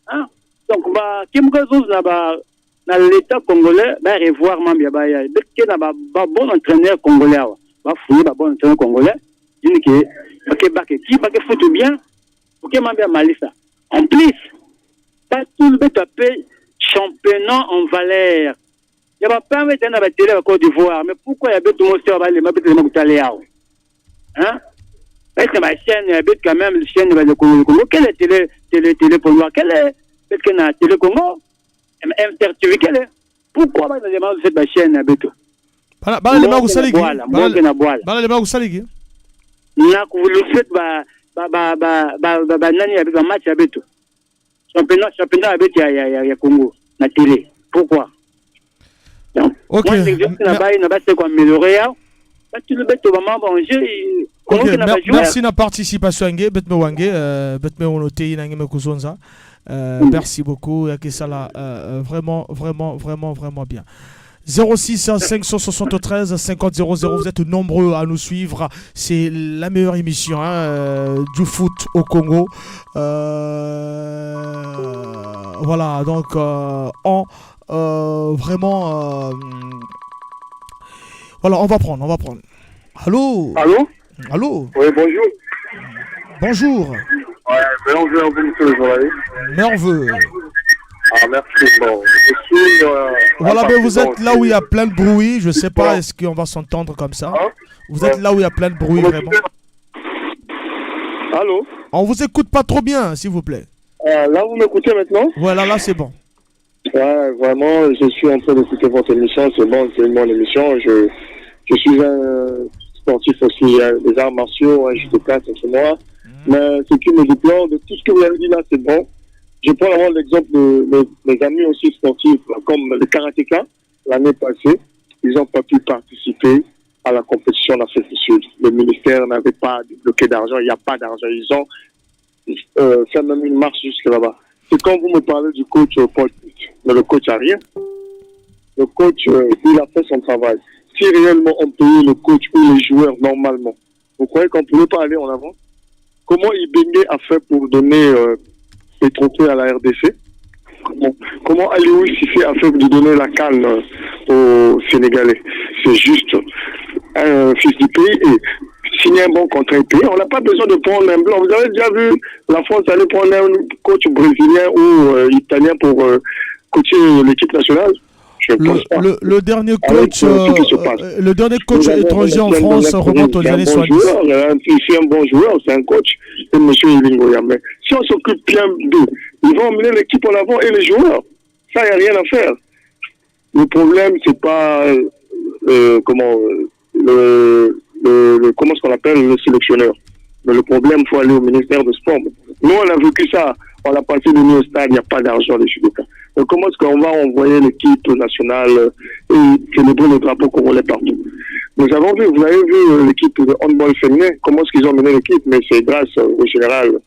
hein donc ba kimko zuz na l'état congolais ba revoir mambia ba ya dès que na ba bon entraîneur congolais ba fouiller ba bon entraîneur congolais dit que ba que foot bien ok mambia malisa en plus pas tout le taper championnat en valeur. Il n'y a pas de temps à télé à Côte d'Ivoire, mais pourquoi il y a tout le monde sur les mabés de Moutaléao? Hein? Est-ce que ma chaîne, il y a quand même une chaîne de Congo? Quelle est télé pour moi? Quelle est la télé Congo? MTV, quelle est? Pourquoi il y a cette chaîne à Beto? Bala les mains au saligi. Bala les mains au saligi. Na kouvulu fait nani avec un match à Beto. Championnat avec ya Congo na télé. Pourquoi? Donc, ok. Moi, c'est juste qu'on améliorer. Ok, merci na participation Angé, betme Wangé, betme onoté Nangé Mekuzonza. Merci beaucoup, Yakisala, vraiment bien. 06 573 50 00, vous êtes nombreux à nous suivre. C'est la meilleure émission du foot au Congo. Voilà, donc vraiment. Voilà, on va prendre. Allô? Allô? Oui, bonjour. Bonjour. Ouais, Merveilleux. Ah, merci. Bon, je suis, voilà, mais vous êtes là où il y a plein de bruit. Je ne sais pas, est-ce qu'on va s'entendre comme ça? Vous êtes là où il y a plein de bruit, vraiment. Allô? On vous écoute pas trop bien, s'il vous plaît. Là, vous m'écoutez maintenant? Voilà, là, c'est bon. Ouais, vraiment, je suis en train d'écouter votre émission. C'est bon, c'est une bonne émission. Je suis un sportif aussi des arts martiaux, un judoka, c'est moi. Mais ce qui me déplore de tout ce que vous avez dit là, c'est bon. Je prends vraiment l'exemple de mes amis aussi sportifs, comme les karatékas, l'année passée, ils n'ont pas pu participer à la compétition d'Afrique du Sud. Le ministère n'avait pas débloqué d'argent, il n'y a pas d'argent. Ils ont fait même une marche jusque là-bas. C'est quand vous me parlez du coach Paul Pitt, mais le coach n'a rien. Le coach, il a fait son travail. Si réellement on payait le coach ou les joueurs normalement, vous croyez qu'on ne pouvait pas aller en avant? Comment Ibenge a fait pour donner les trophées à la RDC? Comment Aliou Cissé a fait pour donner la canne aux Sénégalais? C'est juste un fils du pays et signer un bon contrat et payer. On n'a pas besoin de prendre un blanc. Vous avez déjà vu la France aller prendre un coach brésilien ou italien pour coacher l'équipe nationale? Le dernier coach, étranger en France remonte aux années 70. Si un bon joueur, c'est un coach, c'est M. Ilingoya. Mais si on s'occupe bien d'eux, ils vont emmener l'équipe en avant et les joueurs. Ça, il n'y a rien à faire. Le problème, c'est pas comment ce qu'on appelle le sélectionneur. Mais le problème, il faut aller au ministère de Sport. Nous, on a vécu ça. On a passé de nous au stade, il n'y a pas d'argent des judokas. Donc comment est-ce qu'on va envoyer l'équipe nationale et célébrer le drapeau congolais partout? Nous avons vu, vous avez vu l'équipe de handball féminin, comment est-ce qu'ils ont mené l'équipe, mais c'est grâce au général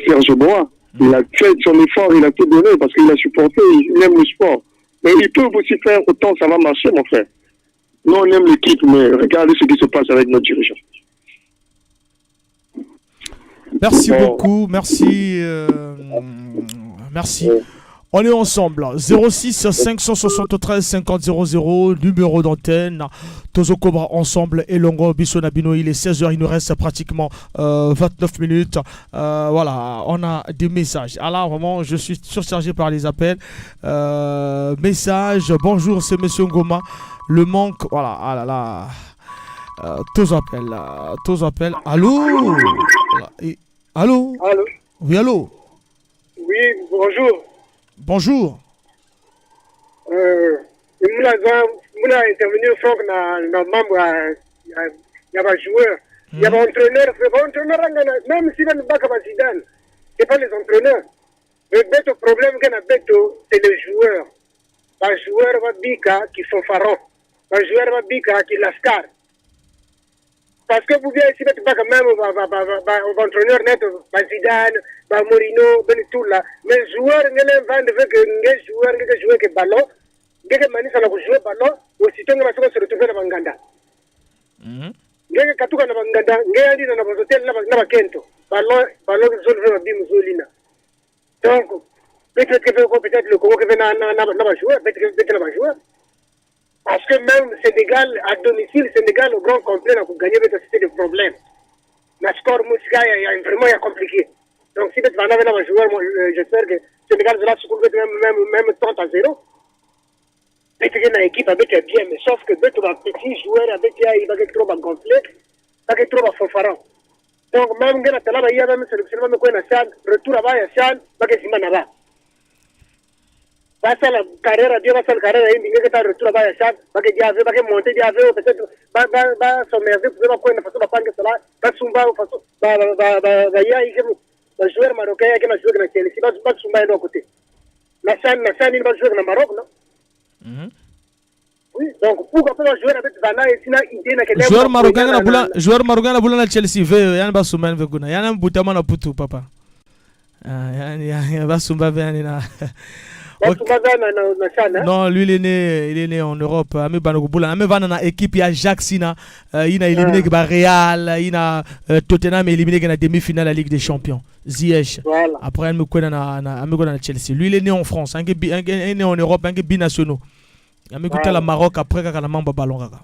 Serge Bois. Il a fait son effort, il a tout donné parce qu'il a supporté, il aime le sport. Mais ils peuvent aussi faire autant, ça va marcher, mon frère. Nous, on aime l'équipe, mais regardez ce qui se passe avec nos dirigeants. Merci beaucoup, merci. On est ensemble. 06 573 50 00, numéro d'antenne. Tozo Cobra ensemble et Longo Bissonabino. Il est 16h, il nous reste pratiquement 29 minutes. Voilà, on a des messages. Alors, vraiment, je suis surchargé par les appels. Message, bonjour, c'est Monsieur Ngoma. Le manque, voilà, ah là là. Tous appellent. Allô? Allô? Allô? Oui, allô? Oui, bonjour. Bonjour. Je intervenir Franck dans membre, il y a un joueur, il y a un entraîneur, même si on pas comme Zidane, c'est pas les entraîneurs. Le problème qu'on a, c'est les joueurs. Les joueurs qui sont pharaons. Les joueurs qui lascar. Parce que vous voyez ici, pas quand même entraîneur net, Zidane, Mourinho, tout là. Mais les joueurs, ils ne vendent que les joueurs qui jouent le ballon, qui manient à jouer le ballon, aussitôt nga basoko se retrouver na banganda ngeke katuka na banganda ngeyali na bahotel na bakento balo zolve babimu zolina donc peut-être le Congo qui vient na joueur peut-être na joueur parce que même Sénégal à domicile Sénégal au grand complet na gagner c'était des problèmes la score musika ya vraiment ya compliqué donc si peut-être na joueur j'espère que Sénégal va se trouver même 30 à 0 peut-être une équipe avec bien mais sauf que peut-être un petit joueur avec il va trop gonflé va trop fanfaron donc même ngena tala ba ya même sélectionnement me ko na Chan retour aba ya Chan ba ke simana ba pasa la carrera Dieu va faire carrera indi ngeke ta retour aba ya Chan ba ke dia ba ke monter dia peut-être ba sommerder pour ba ko na façon ba panga cela ba sumba façon ba ya ike ba joueur marocain ya ke na joueur na Chelsea ba sumba de côté la Chan il va jouer na Maroc non. Oui, donc pourquoi pas jouer avec Vanna et Sina idée na kele joueur marocain na bula na Chelsea ve yana basumba ve kuna yana butama na putu papa yani basumba ve yani na non, lui il est né en Europe. Ame banogubula, ame vana na équipe ya Jacksina, il a éliminé que Real, il a Tottenham éliminé que na demi-finale de la Ligue des Champions. Ziyech. Voilà. Après il me connaît na Chelsea. Lui il est né en France, il est né en Europe, il est binationaux. Il me connaît la Maroc après quand la mamba ballon gaga.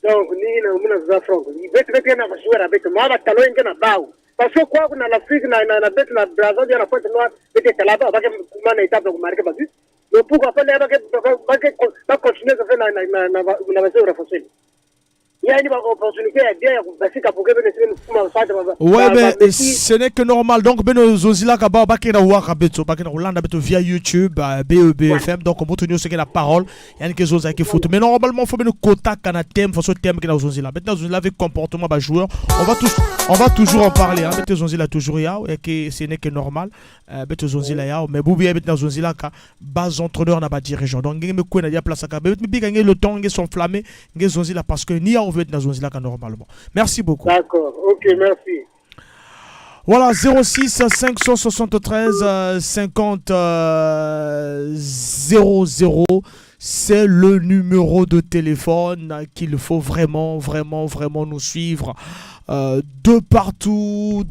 Donc ni na muna za France. Il veut bien na jouer avec moi la talon ngena baou. Parce que quoi qu'on a l'Afrique na bête na Brazil ya na pointe noire peut-être là-bas avec comment na étape de marquer basu. Mais pourquoi pas là va continuer à faire na renforcer. Il y a une opportunité à dire parce que pour que ouais mais ce n'est que normal donc beno zozila ka ba bakena waka beto bakena Hollande beto via YouTube BEBFM donc on peut tenir ce que la parole il y a une question ça qui foot mais normalement faut beno quota kana thème façon thème que na zozila beto zozila avec comportement ba joueur on va toujours en parler hein beto zozila toujours ya et que ce n'est que normal beto zozila ya mais boubi beto zozila ka bas entraîneur na ba dirigeant donc ngeme ko na dia place ka beto bi gagner le temps nge s'enflammer nge zozila parce que ni on veut être dans un zilaka normalement. Merci beaucoup. D'accord, ok, merci. Voilà, 06 573 50 00. C'est le numéro de téléphone qu'il faut vraiment nous suivre de partout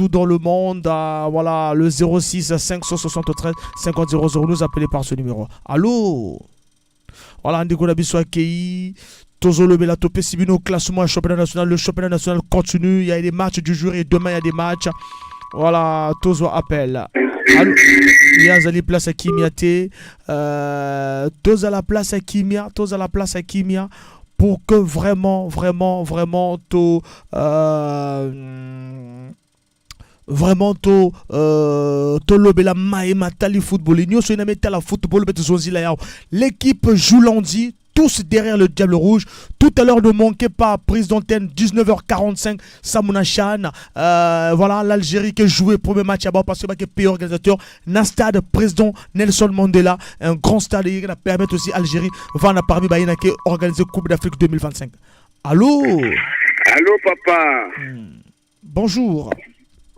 dans le monde. Voilà, le 06 573 50 00. Nous appelez par ce numéro. Allô? Voilà, Ndeko Nabiso Akei. Tozolo Bela Topé Sibino classement championnat national. Le championnat national continue. Il y a des matchs du jour et demain il y a des matchs. Voilà, Tozo appelle. Allô, il y a Zali place à Kimiate. Tozo à la place à Kimia. Tozo à la place à Kimia. Pour que vraiment to vraiment to lobela maema tali football. Nyo so ina metala football beto zonzila yao. L'équipe joue lundi. Tous derrière le Diable Rouge. Tout à l'heure, ne manquez pas, prise d'antenne, 19h45, Samouna Chan. Voilà, l'Algérie qui jouait premier match à bas parce que le pays organisateur, na stade président Nelson Mandela, un grand stade qui va permettre aussi l'Algérie va parmi Bayina qui organiser Coupe d'Afrique 2025. Allô? Allô, papa. Bonjour.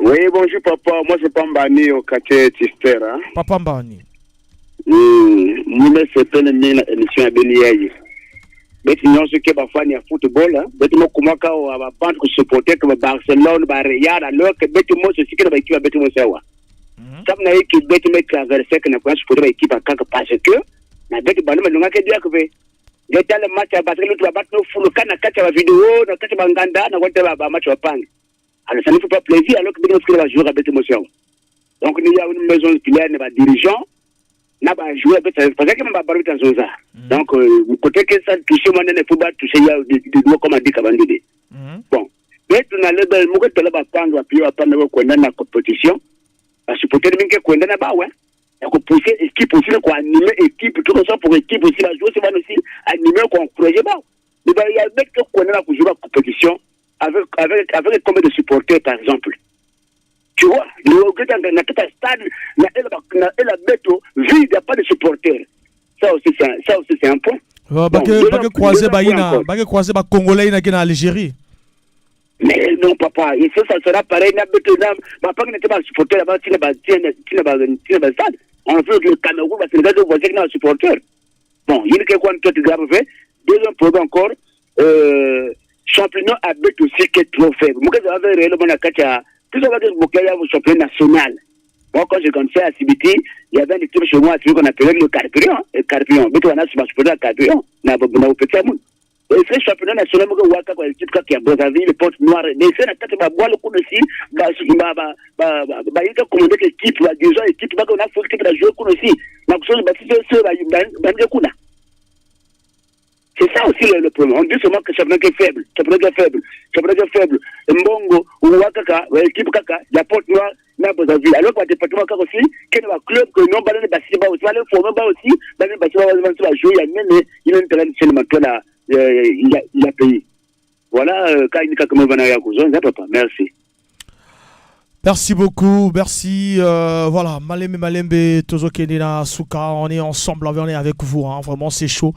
Oui, bonjour, papa. Moi, c'est Pambani au quartier Tister. Hein? Papa Mbani. Mune sepene mina émission ya beni yayi beti nyonso ke bafani ya football beti mo kumaka wa band ko supporter ko Barcelone ba Real alors que beti mo se sikina ba équipe beti mo sewa sabna équipe beti me traverser que na kwa supporter ba équipe kaka parce que na beti banu melunga ke dia ko be geta le match ba Barcelone to ba no fulu kana kata ba vidéo na kata ba nganda na wote ba match wa pangi alors ça ne fait pas plaisir alors que beti mo sikina ba jouer beti mo sewa donc il y a une maison claire ne ba dirigeant n'a pas joué avec ça parce que m'a pas dans zoza donc côté que ça toucher moi ne faut pas toucher il y a des doigts comme a dit Kabandide bon mais tu n'as le mo que tele ba panga puis apa na ko na compétition parce que peut-être même que ko na ba ouais et ko pousser équipe aussi ko animer équipe tout ça pour équipe aussi la jouer c'est pas aussi animer ko encourager ba mais il y a mec ko na ko jouer la compétition avec combien de supporters par exemple. Tu vois, le stade, la bête vide, il n'y a pas de supporters. Ça aussi, c'est un point. Baké croisé ba Congolais qui en Algérie. Mais non, papa, ça sera pareil. Papa n'était pas supporter là-bas, tu n'as pas stade. On veut que le Cameroun va se regarder au voisin qui n'a pas supporter. Bon, il y a quoi tout grave fait. Deuxième problème encore, championnat à but aussi qui est trop faible. Moi, quand j'avais réellement la Katia, tout ça va dire que le championnat national. Moi, quand j'ai commencé à CBT, il y avait une équipe chez moi, qu'on appelait le Carpion. Carpion. Mais on a ce championnat Carpion. On a petit monde. Et ce championnat national, on a une équipe qui a Brazzaville, les portes noires. Mais c'est la tête de boire le coup aussi. Il y a commandé l'équipe, déjà, l'équipe, on a fait l'équipe de jouer aussi. Donc, c'est ça aussi le problème. On dit seulement que le championnat est faible. Championnat est faible. Mbongo, Ouakaka, l'équipe Kaka, la porte noire, n'a pas de vie. Alors que le département Kaka aussi, qu'il y a un club que non, il y a aussi, il y a aussi, il y a joué, il y a un terrain de cinéma il a payé. Voilà, quand il y a comme Vanaya Kouzon, merci. Merci beaucoup, merci. Voilà, Malembe, Tozo Kendina, Souka, on est ensemble, on est avec vous, hein, vraiment c'est chaud.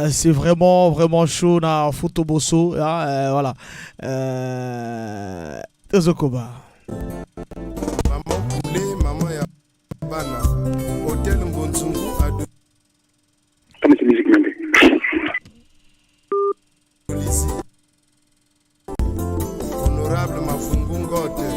C'est vraiment chaud na Photobosso. Voilà. Tozo Koba. Maman Poulé, maman Yabana, Hôtel Mbonzungu à deux. Comme c'est musique, même. Honorable Mafungu Ngote.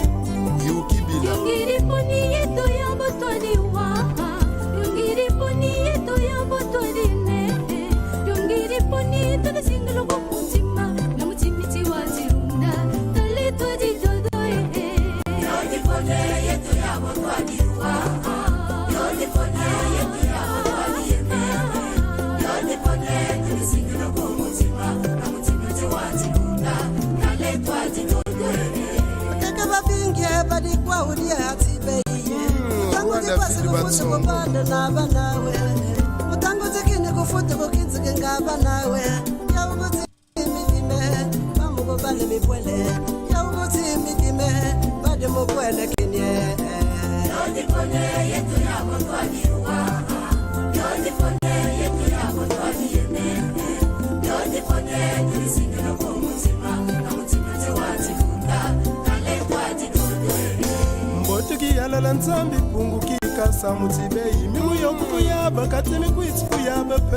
Nzambi punguki kasa mutibei mimu yokuyaba katemi kwitsikuyaba pe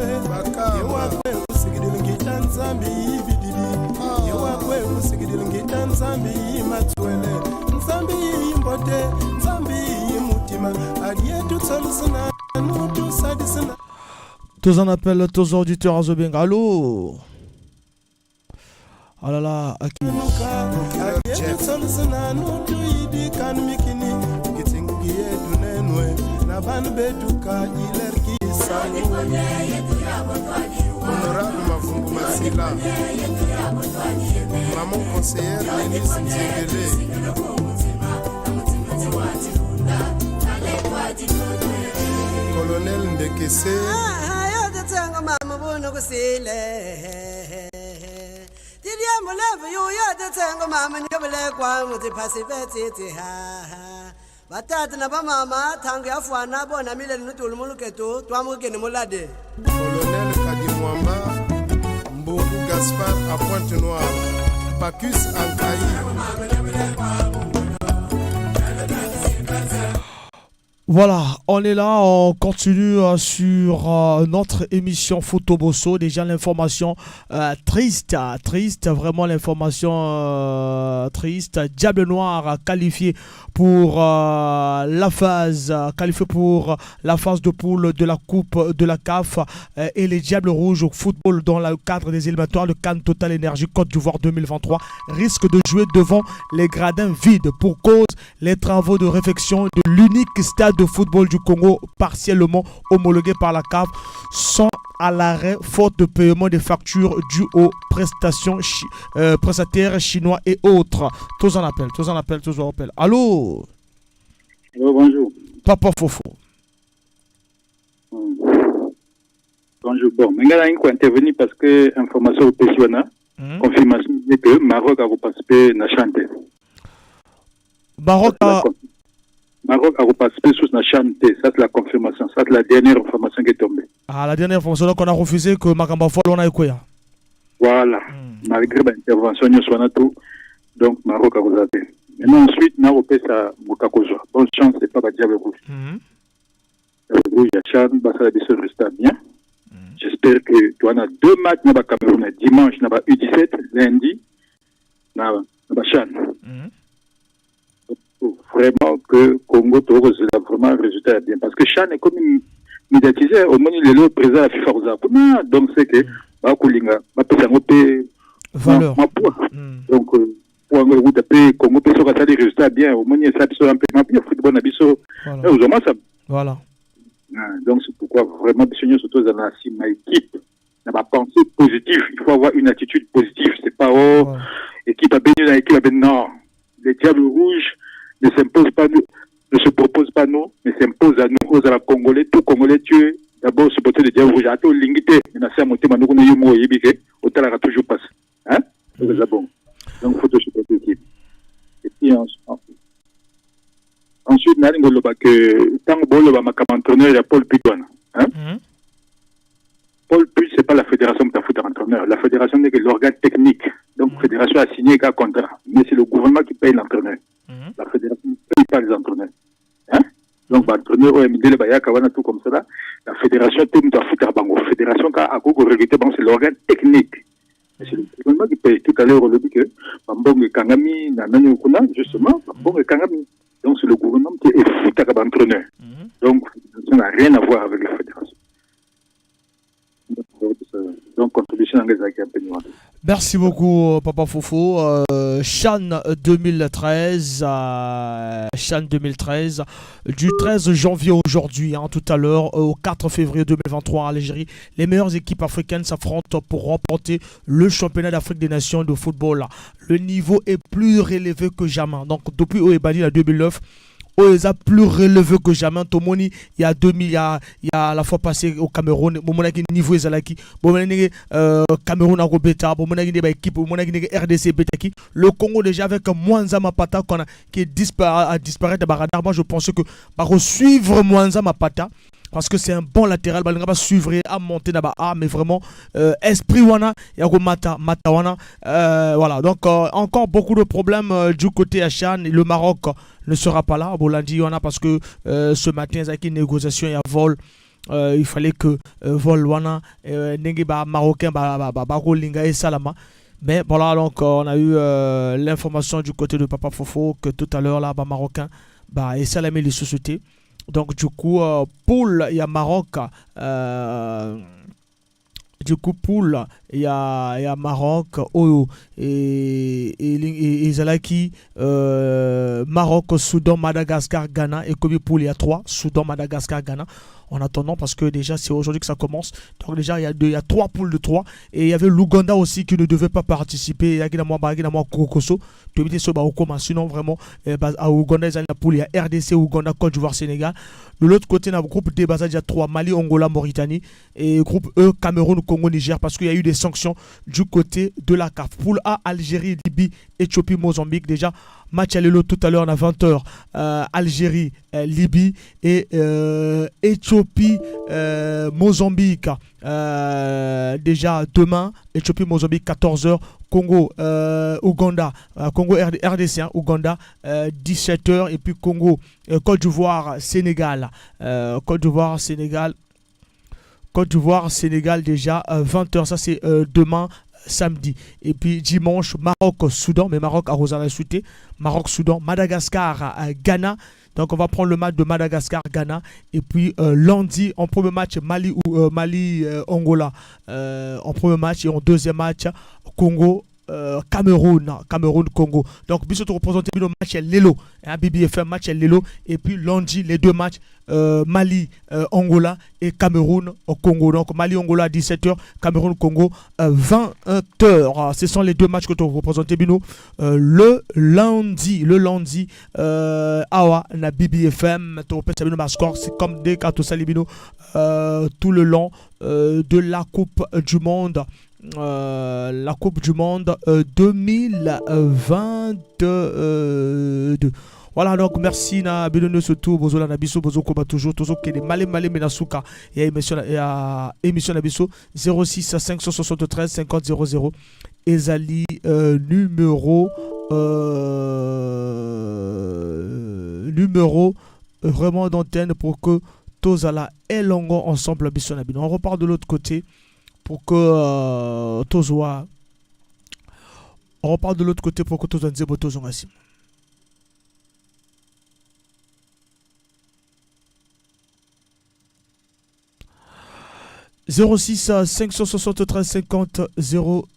yewakwe usigidile ngita nzambi ibididi yewakwe usigidile ngita nzambi imatwele nzambi imbote nzambi imutima adietu tsolusana nutu sadisana. Tous en appellent, tous auditeurs à Zobenga. Allô? Oh là là, Aki. Honorable Mafungu Masila, maman conseillère Denise Ndiegele, colonel Ndekese, batata na bamama tangu yafwana bona mile nutulu muluketu twamukene mulade. Colonel Kadimwamba, Mbongo Gaspard à Pointe-Noire, Pacus Ankaï. Voilà, on est là, on continue sur notre émission Photobosso. Déjà l'information triste, vraiment l'information triste. Diable Noir qualifié pour la phase de poule de la Coupe de la CAF et les Diables Rouges au football dans le cadre des éliminatoires de CAN Total Énergie Côte d'Ivoire 2023 risquent de jouer devant les gradins vides pour cause les travaux de réfection de l'unique stade de football du Congo partiellement homologué par la CAF sont à l'arrêt faute de paiement des factures dues aux prestations prestataires chinois et autres. Tous en appellent. Allô? Allô, bonjour. Papa Fofo. Bonjour. Bon, mais il y a intervenir parce que information au PCONA, confirmation dit que Maroc a reparticipé à la chante. Maroc a reparticipé sur la chante. Ça, c'est la confirmation. Ça, c'est la dernière information qui est tombée. Ah, la dernière information, donc on a refusé que Makamba Fall on a écouté. Voilà. Malgré l'intervention, nous sommes tout. Donc, Maroc a reparticipé. Maintenant, ensuite, nous avons fait ça Bukakozo. Bonne chance, c'est pas Diable Rouge. Diable Rouge, il y a Chan, Bassa la Bissau reste bien. J'espère que tu en as 2 matchs dans le Cameroun. Dimanche, dans le U17, lundi, dans le Chan. Vraiment que Congo Togo, c'est vraiment un résultat bien. Parce que Chan est comme médiatisé. Au moment où il est le président de la FIFA, donc c'est que Bakulinga, valeur. Donc, pour un groupe de Congo, peut faire des résultats bien. Au moment où il y a un peu de football, voilà. Donc, c'est pourquoi vraiment, surtout dans la équipe, dans la pensée positive, il faut avoir une attitude positive. C'est pas, équipe à bénir dans l'équipe à non. Les Diables Rouges ne s'imposent pas nous, ne se proposent pas nous, mais s'imposent à nous, aux Congolais, tout Congolais tué. D'abord, ce côté de Diables Rouges, à tout l'ingité, mais n'a pas monté, maintenant, on a eu autant la toujours passe. Hein? C'est bon. Donc, il faut que je prenne l'équipe. Et puis, ensuite, nous avons que tant que le entraîneur, il y a Paul Pidouane. Hein? Paul Pidouane, ce n'est pas la fédération qui a fait l'entraîneur. La fédération n'est que l'organe technique. Donc, la fédération a signé un contrat. Mais c'est le gouvernement qui paye l'entraîneur. La fédération ne paye pas les entraîneurs. Hein? Donc, l'entraîneur, tout comme ça, la fédération, la fédération qui a regretté, c'est l'organe technique. C'est le gouvernement qui paye. Tout à l'heure, on a dit que Bambong Kangami, justement, Bambong Kangami. Donc, c'est le gouvernement qui est foutu à l'entraîneur. Donc, ça n'a rien à voir avec la fédération. Donc, contribution en Gaza qui est un peu noire. Merci beaucoup, Papa Fofo. Chan 2013, du 13 janvier aujourd'hui, tout à l'heure, au 4 février 2023 en Algérie, les meilleures équipes africaines s'affrontent pour remporter le championnat d'Afrique des Nations de football. Le niveau est plus relevé que jamais. Donc, depuis Oebani en 2009, ils ont plus relevé que jamais. Tomoni, il y a 2000, il y a la fois passée au Cameroun, au moment où niveau est zalaki, au moment où Cameroun a bêta, au moment où il y a équipe, au moment où il y a RDC bêta. Le Congo déjà avec Mwanza Mapata qui est disparaître de Baradar. Moi je pense que par suivre Mwanza Mapata, parce que c'est un bon latéral, il va suivre à monter là-bas. Mais vraiment, esprit wana, mata wana. Voilà, donc encore beaucoup de problèmes du côté Achan. Le Maroc ne sera pas là, Bolandi wana, parce que ce matin, il y a une négociation, il y a vol. Il fallait que vol wana, marocain, linga et salama. Mais voilà, donc on a eu l'information du côté de Papa Fofo que tout à l'heure, là, marocain, et salamé les sociétés. Donc du coup, poule, il y a Maroc. Du coup, poule, il y a Maroc, et Zalaki, Maroc, Soudan, Madagascar, Ghana. Et comme poule, il y a 3, Soudan, Madagascar, Ghana. En attendant, parce que déjà, c'est aujourd'hui que ça commence. Donc déjà, il y a 3 poules de 3. Et il y avait l'Ouganda aussi qui ne devait pas participer. Il y a Kokoso. Sinon, vraiment, à Ouganda, il y a la poule. Il y a RDC, Ouganda, Côte d'Ivoire, Sénégal. De l'autre côté, dans le groupe D, il y a 3, Mali, Angola, Mauritanie. Et groupe E, Cameroun, Congo, Niger. Parce qu'il y a eu des sanctions du côté de la CAF. Poule A, Algérie, Libye, Éthiopie, Mozambique. Déjà, match à l'élo tout à l'heure à 20h. Algérie, Libye et Éthiopie, Mozambique. Déjà demain, Éthiopie, Mozambique, 14h. Congo, Ouganda, Congo RDC, Ouganda, 17h. Et puis Congo, Côte d'Ivoire, Sénégal. Côte d'Ivoire, Sénégal déjà 20h. Ça c'est demain. Samedi. Et puis dimanche, Maroc-Soudan, mais Maroc a Rosalie Souté, Maroc-Soudan, Madagascar, Ghana. Donc on va prendre le match de Madagascar-Ghana. Et puis lundi, en premier match, Mali-Angola. En premier match et en deuxième match, Congo. Cameroun-Congo. Donc, Bissot représenté le match Lelo. BBFM match Lelo. Et puis lundi, les deux matchs Mali-Angola et Cameroun-Congo. Donc, Mali-Angola à 17h, Cameroun-Congo 20h. Ce sont les deux matchs que tu représenté, Bino. Le lundi, Awa, na BBFM, tu représenté Bino, ma score, c'est comme des cartes Salibino tout le long de la Coupe du Monde. La Coupe du Monde 2022. Voilà, donc merci na bilono surtout bozola na biso bozo koba toujours tozo ke malé menasuka et émission na biso 06 573 50 00 ezali numéro vraiment d'antenne pour que Tozala et Longo ensemble biso na bino. On repart de l'autre côté pour que Tozoa. On repart de l'autre côté pour que Tozoa Nzebo Tozongasi. « 06 573 50 00 »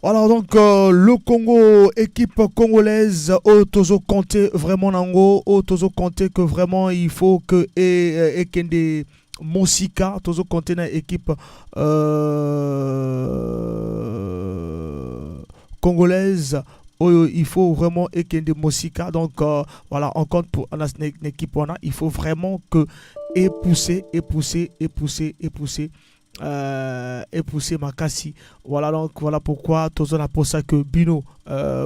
Voilà donc le Congo, équipe congolaise, Tozo Kanté vraiment nango, Tozo Kanté que vraiment il faut que Ekende Mosika, Tozo Kanté na équipe congolaise, il faut vraiment Ekende Mosika, donc voilà, on compte pour une équipe, il faut vraiment que pousser Makassi. Voilà donc voilà pourquoi tous on a pour ça que Bino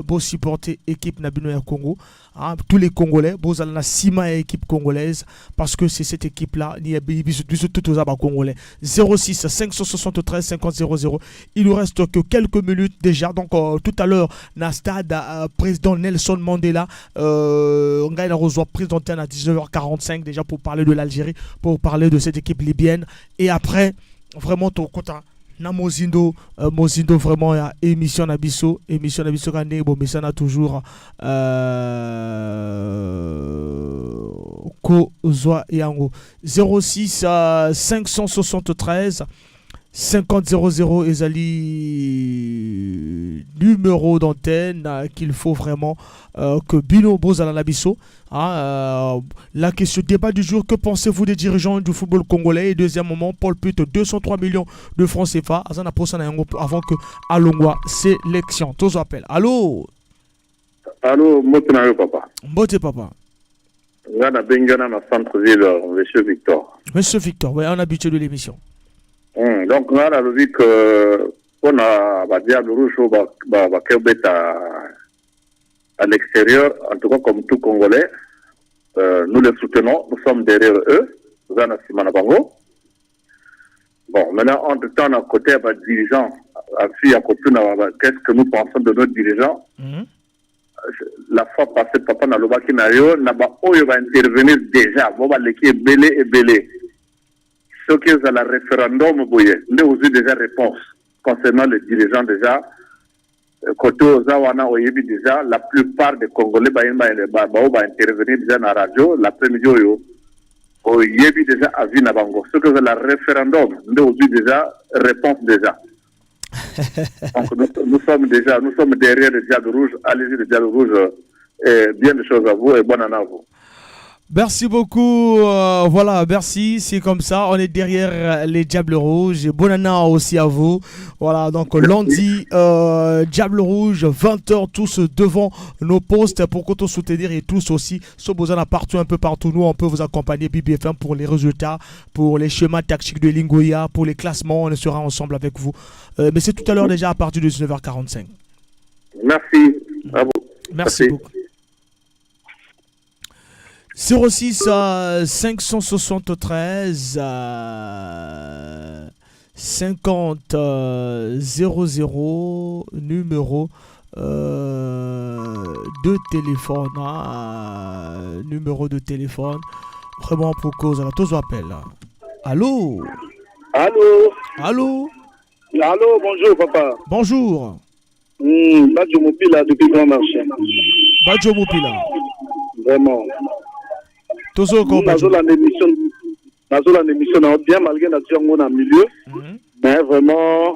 beau supporter équipe na Bino ya Congo, hein, tous les Congolais beau ala na sima équipe congolaise parce que c'est cette équipe là ni biso tout aux Congolais. 06 573 50 00. Il nous reste que quelques minutes déjà, donc tout à l'heure na stade président Nelson Mandela on a reçoit présenté à 19h45 déjà pour parler de l'Algérie, pour parler de cette équipe libyenne, et après vraiment ton compte na Mozindo vraiment ya émission nabiso kane bon mais ça n'a toujours ko zwa yango 06 573 50 00 ezali numéro d'antenne qu'il faut vraiment que Bino Bozala Nabiso. La question débat du jour: que pensez-vous des dirigeants du football congolais? Et deuxième moment, Paul Pute 203 millions de francs CFA avant que Alongwa sélection. Tous appellent. Allô Motenayo papa. Mbote papa. Ngana Bengana na centre-ville, monsieur Victor. Monsieur Victor, oui, on a habitué de l'émission. Donc, on a vu que on a Diable Rouge à l'extérieur, en tout cas comme tout Congolais, nous les soutenons, nous sommes derrière eux. Bon, maintenant, entre-temps, à côté, les dirigeants, qu'est-ce que nous pensons de nos dirigeants? La fois passée, papa n'a pas intervenir déjà, l'équipe est belé et belé. Ce qui est à la référendum, nous avons déjà réponse concernant les dirigeants déjà. Côté Ozawana, déjà, la plupart des Congolais vont intervenir déjà dans la radio. L'après-midi, il y a déjà avis na bango. Ce que est la référendum, nous avons déjà réponse déjà. Donc nous sommes derrière le Diable Rouge. Allez-y, le Diable Rouge. Bien de choses à vous et bonne année à vous. Merci beaucoup, voilà, merci, c'est comme ça, on est derrière les Diables Rouges, et bonne année aussi à vous, voilà, donc lundi, Diables Rouges, 20h, tous devant nos postes pour qu'on soutenir, et tous aussi, sur besoin partout, un peu partout, nous, on peut vous accompagner, BBFM, pour les résultats, pour les schémas tactiques de Lingoya, pour les classements, on sera ensemble avec vous, mais c'est tout à l'heure déjà à partir de 19h45. Merci, à vous. Merci beaucoup. 06 573 50 00 numéro de téléphone, numéro de téléphone vraiment pour cause à tous appels. Allô, bonjour papa. Bonjour. Badjo Mopila depuis Grand Marché. Badjo Mopila. Vraiment. Nazola l'émission bien malgré la tirage en milieu, mais vraiment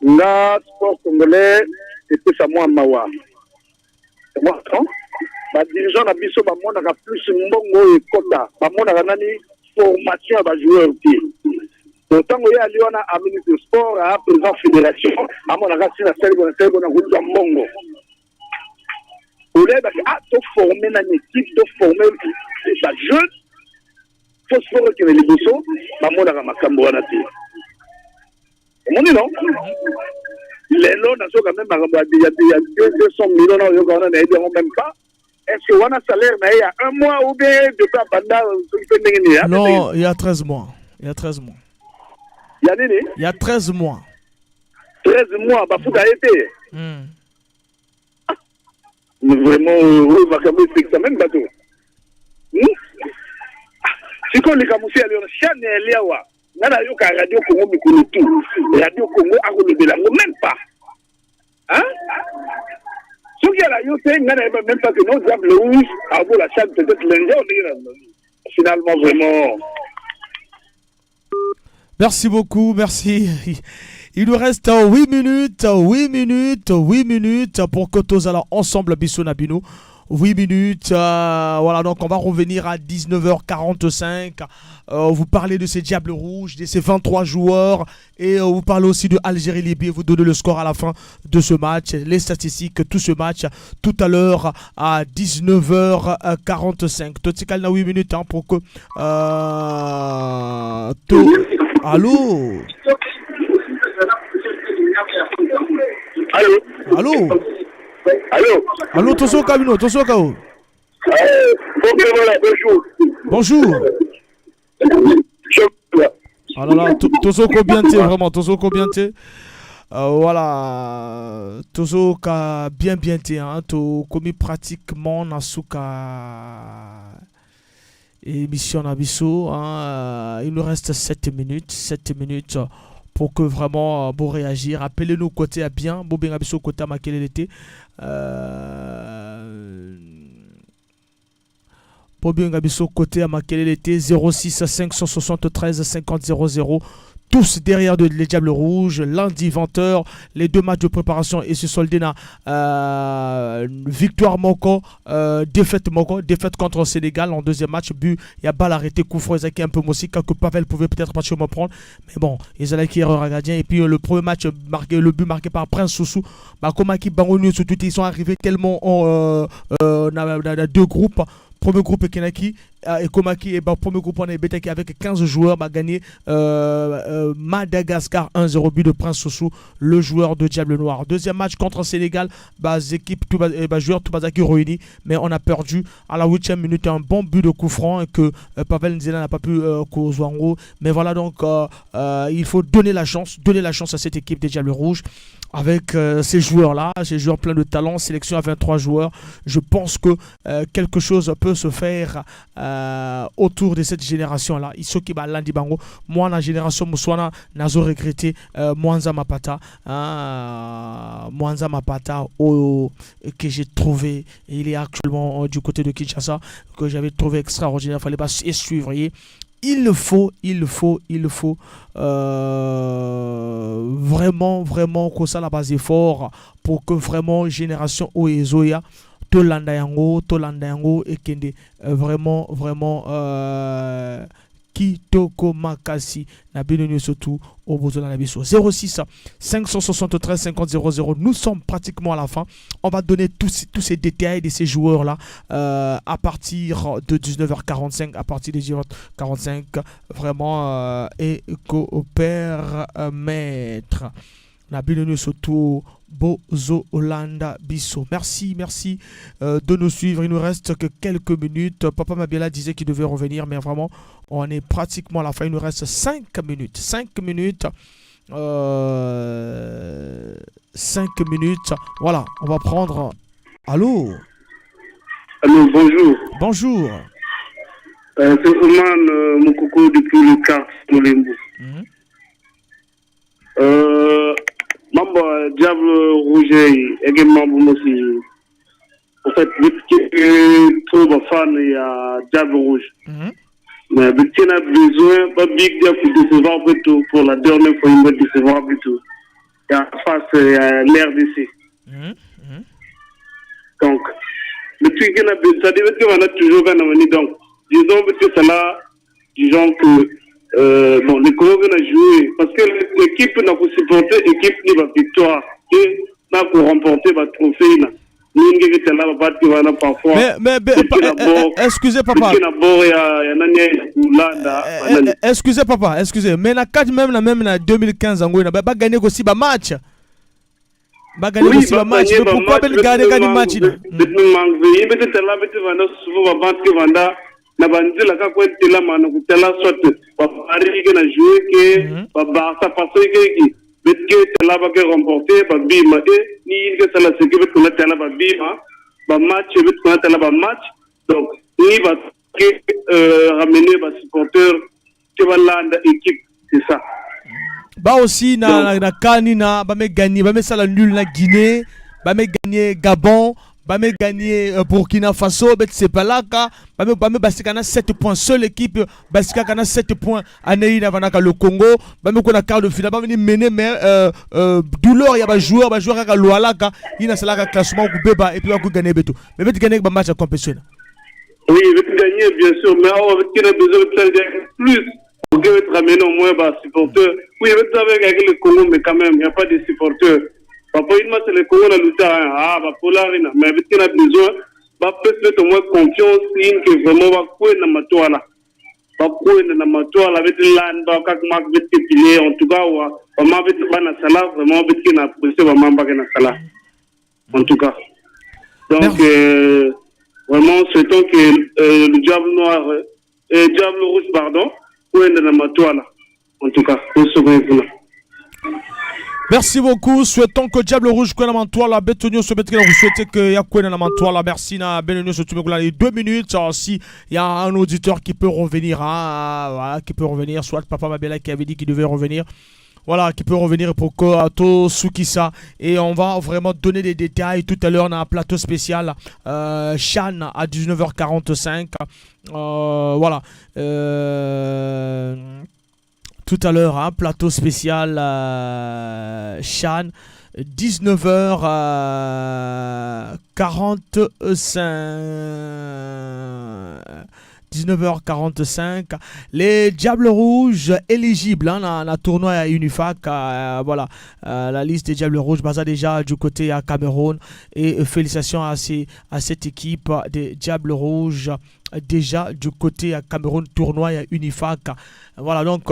la sport congolais c'était ça moi mawa. Moi ba dirigeant na biso ba mona ka plus mbongo et kota, ba mona ka nani formation ba joueur qui. Autant que ya liona a ministre de sport à président fédération, a mona ka sina selbo na kuza mbongo. Au lieu de former une équipe, de former des jeunes, il faut se faire que les boussons, maman a makambo à la télé. On dit non? Les lots, quand même, il y a 200 millions, on n'aidera même pas. Est-ce qu'on a un salaire il y a un mois ou bien de pas banda? Non, il y a 13 mois. Il y a 13 mois. Il y a 13 mois. 13 mois, bah, faut arrêter. vraiment makambo espekisa même bato sikoyo likambo si aliona chane eliawa nga nayoka radio Congo mikolo tu radio Congo akolobela yango même pas soki ala yo te nga nayeba même pas que non diable rouge abola chane peut-être lundi finalement vraiment. Merci beaucoup, merci. Il nous reste 8 minutes pour que tous allons ensemble Bissou Nabino. 8 minutes, voilà, donc on va revenir à 19h45, vous parlez de ces Diables Rouges, de ces 23 joueurs, et vous parlez aussi de Algérie-Libye, vous donnez le score à la fin de ce match, les statistiques, tout ce match, tout à l'heure à 19h45. Tout c'est 8 minutes pour que... Allô? Allô, Toso Kamino, Toso Kao. Bonjour. Ah là là, Toso Kobianté, vraiment, Toso Kobianté. Voilà, Toso ka bien té, hein, to commis pratiquement Nasuka émission Nabiso, hein, il nous reste 7 minutes pour que vraiment vous réagir. Appelez-nous côté à bien, Bobin Abisso côté à Makelete. Bobin Abisso côté à Makelete 06 573 50 00. Tous derrière les Diables Rouges, lundi 20h, les 2 matchs de préparation et se solder na victoire Moko, défaite contre le Sénégal en deuxième match, but, il y a balle arrêtée, coup franc, ils un peu aussi, que Pavel pouvait peut-être pas me prendre, mais bon, ils allaient qui erreur à gardien, et puis le premier match, le but marqué par Prince Soussou, comment ils sont arrivés tellement en 2 groupes. Premier groupe Kenaki et Komaki et premier groupe on est Betaki avec 15 joueurs gagné Madagascar 1-0 but de Prince Soussou, le joueur de Diable Noir. Deuxième match contre Sénégal, équipe joueurs Toubazaki réunis, mais on a perdu à la 8e minute un bon but de coup franc et que Pavel Nzela n'a pas pu causer en haut. Mais voilà donc il faut donner la chance à cette équipe des Diables Rouges. Avec ces joueurs-là, ces joueurs pleins de talent, sélection à 23 joueurs, je pense que quelque chose peut se faire autour de cette génération-là. Isoki Balandi Bango, moi, la génération Moussoana, n'a pas regretté Mwanza Mapata, que j'ai trouvé, il est actuellement du côté de Kinshasa, que j'avais trouvé extraordinaire, il ne fallait pas suivre. Il faut vraiment que ça la base est fort pour que vraiment génération Oezoya Tolanda yango et kende vraiment Kitoko Makasi na binoni surtout au besoin de la biso 06 573 50 00. Nous sommes pratiquement à la fin. On va donner tous ces détails de ces joueurs là à partir de 19h45, à partir de 19h45 vraiment et coopère maître na binoni surtout Bozo Olanda Bisso. Merci de nous suivre. Il nous reste que quelques minutes. Papa Mabiela disait qu'il devait revenir, mais vraiment, on est pratiquement à la fin. Il nous reste 5 minutes. 5 minutes. Voilà, on va prendre... Allô, bonjour. Bonjour. C'est Oman Mokoko depuis le quart Molembo. Mambo Diable Rouge également aussi. En fait, trop de fans il y a Diable Rouge. Mais Victime a besoin pas big Diable pour décevoir plutôt pour la dernière fois il va décevoir plutôt. Il y a face à l'RDC. Donc depuis qu'il a besoin, ça veut dire qu'on a toujours gagné. Donc disons que cela, disons que bon, les Congolais ont joué parce que l'équipe n'a pas supporté, l'équipe n'a pas victoire et n'a pas remporté le trophée. Excusez papa. Excusez papa, mais la 4 même la 2015 en Gouina, pas gagné aussi ba match. Ba gagné aussi ba match, pourquoi ben gagner match là? Na bandi la ka kwete la mano kutela sote ba Paris que na jouer que ba Barça passer que betke tela ba que remporter ba bima et ni que ça la sécurité que la tela ba bima match match donc ni va ramener les supporters qui va l'ande équipe, c'est ça. Bah aussi na kani na ba me gagner, ba me sala nul na Guinée, ba me gagner Gabon, ba me gagner Burkina Faso, bet c'est pas là ka, ba me basika na 7 points, seule équipe basika kana 7 points anei na vanaka le Congo, ba me ko na quart de finale, ba me mener mais douleur ya ba joueur ka loala ka, ina sala ka classement ku beba et puis ba ku gagner beto. Mais bet gagner ba match à compétition. Oui, il veut gagner bien sûr, mais on a besoin de faire plus. Pour que vous ramenez au moins des supporters. Oui, vous avez avec le Congo, mais quand même, il n'y a pas de supporters. Papa, il m'a dit le Congo, la lutte, Polarina, mais avec qui on a besoin, peut-être au moins confiance, que vraiment, va couper dans ma toile. Va couper dans ma toile avec l'âne, va avec les piliers, en tout cas, vraiment, avec la salle, vraiment, avec qui on a poussé, vraiment, avec la salle. En tout cas. Donc, vraiment, souhaitons que le diable noir, diable rouge, pardon, en tout cas, merci beaucoup. Souhaitons que Diable Rouge soit dans toi la bétonio se mettre vous souhaitez que Yakoué dans toi la merci na Benonio se tume les 2 minutes si il y a un auditeur qui peut revenir voilà, qui peut revenir soit Papa Mabela qui avait dit qu'il devait revenir. Voilà, qui peut revenir pour Koato Sukisa. Et on va vraiment donner des détails. Tout à l'heure, on a un plateau spécial. Chan à 19h45. Voilà. Tout à l'heure, un plateau spécial Chan. 19h45, les Diables Rouges éligibles dans la tournoi à Unifac, voilà, la liste des Diables Rouges basa déjà du côté à Cameroun et félicitations à cette équipe des Diables Rouges déjà du côté à Cameroun tournoi à Unifac. Voilà donc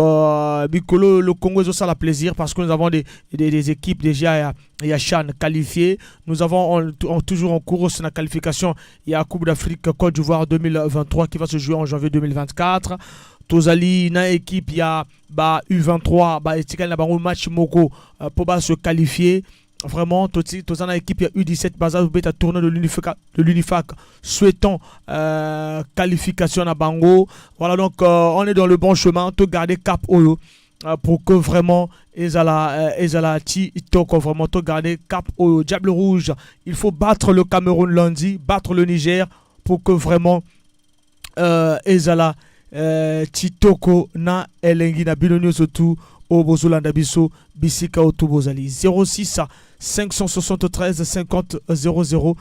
Bicolo, le Congo ça la plaisir parce que nous avons des équipes déjà il y a Chan qualifié. Nous avons toujours en cours la qualification. Il y a la Coupe d'Afrique Côte d'Ivoire 2023 qui va se jouer en janvier 2024. Tozali na équipe il y a U23 etikali na bango match moko pour se qualifier. Vraiment, dans l'équipe, il y a U17 Baza Beta tournoi de l'Unifac souhaitant qualification à Bango. Voilà, donc on est dans le bon chemin. Tout garder cap Oyo pour que vraiment Ezala Toko vraiment tout garder cap Oyo. Diable Rouge, il faut battre le Cameroun lundi, battre le Niger pour que vraiment Ezala Titoko na Elengi na Bilonio surtout au Bozolanda Bisso Bisika Otubozali 06 573 50 00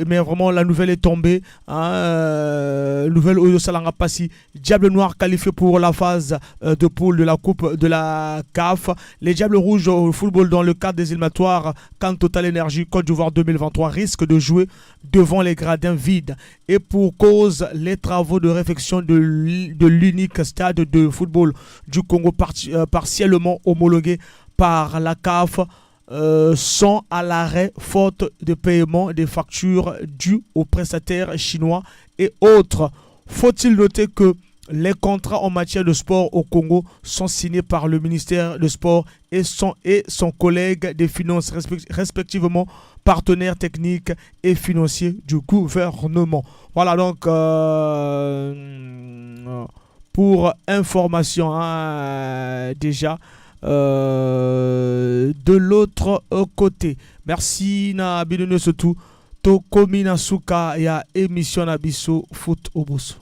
mais vraiment la nouvelle est tombée nouvelle Oyo Salanga Passi Diable Noir qualifié pour la phase de poule de la coupe de la CAF. Les Diables Rouges au football dans le cadre des éliminatoires quand Total Énergie Côte d'Ivoire 2023 risque de jouer devant les gradins vides et pour cause les travaux de réfection de l'unique stade de football du Congo partiellement homologué par la CAF sont à l'arrêt faute de paiement des factures dues aux prestataires chinois et autres. Faut-il noter que les contrats en matière de sport au Congo sont signés par le ministère des Sports et son collègue des Finances, respectivement partenaires techniques et financiers du gouvernement. Voilà donc pour information déjà. De l'autre côté, merci na bidone surtout to komina suka ya émission na biso foot au boss.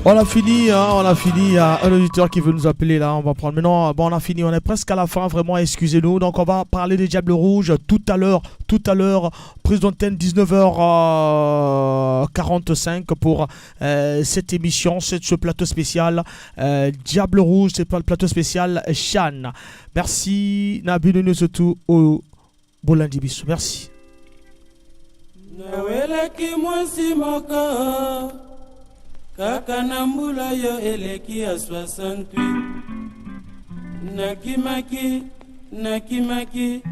On a fini, on a fini. Un auditeur qui veut nous appeler là, on va prendre. Maintenant, bon, on a fini, on est presque à la fin, vraiment, excusez-nous. Donc, on va parler des Diables Rouges tout à l'heure, prise d'antenne 19h45 pour cette émission, ce plateau spécial Diables Rouges, c'est pas le plateau spécial Chan. Merci, Nabil surtout au Bolandi Bissou. Merci. Kaka na mbula yo eleki ya 68 nakimaki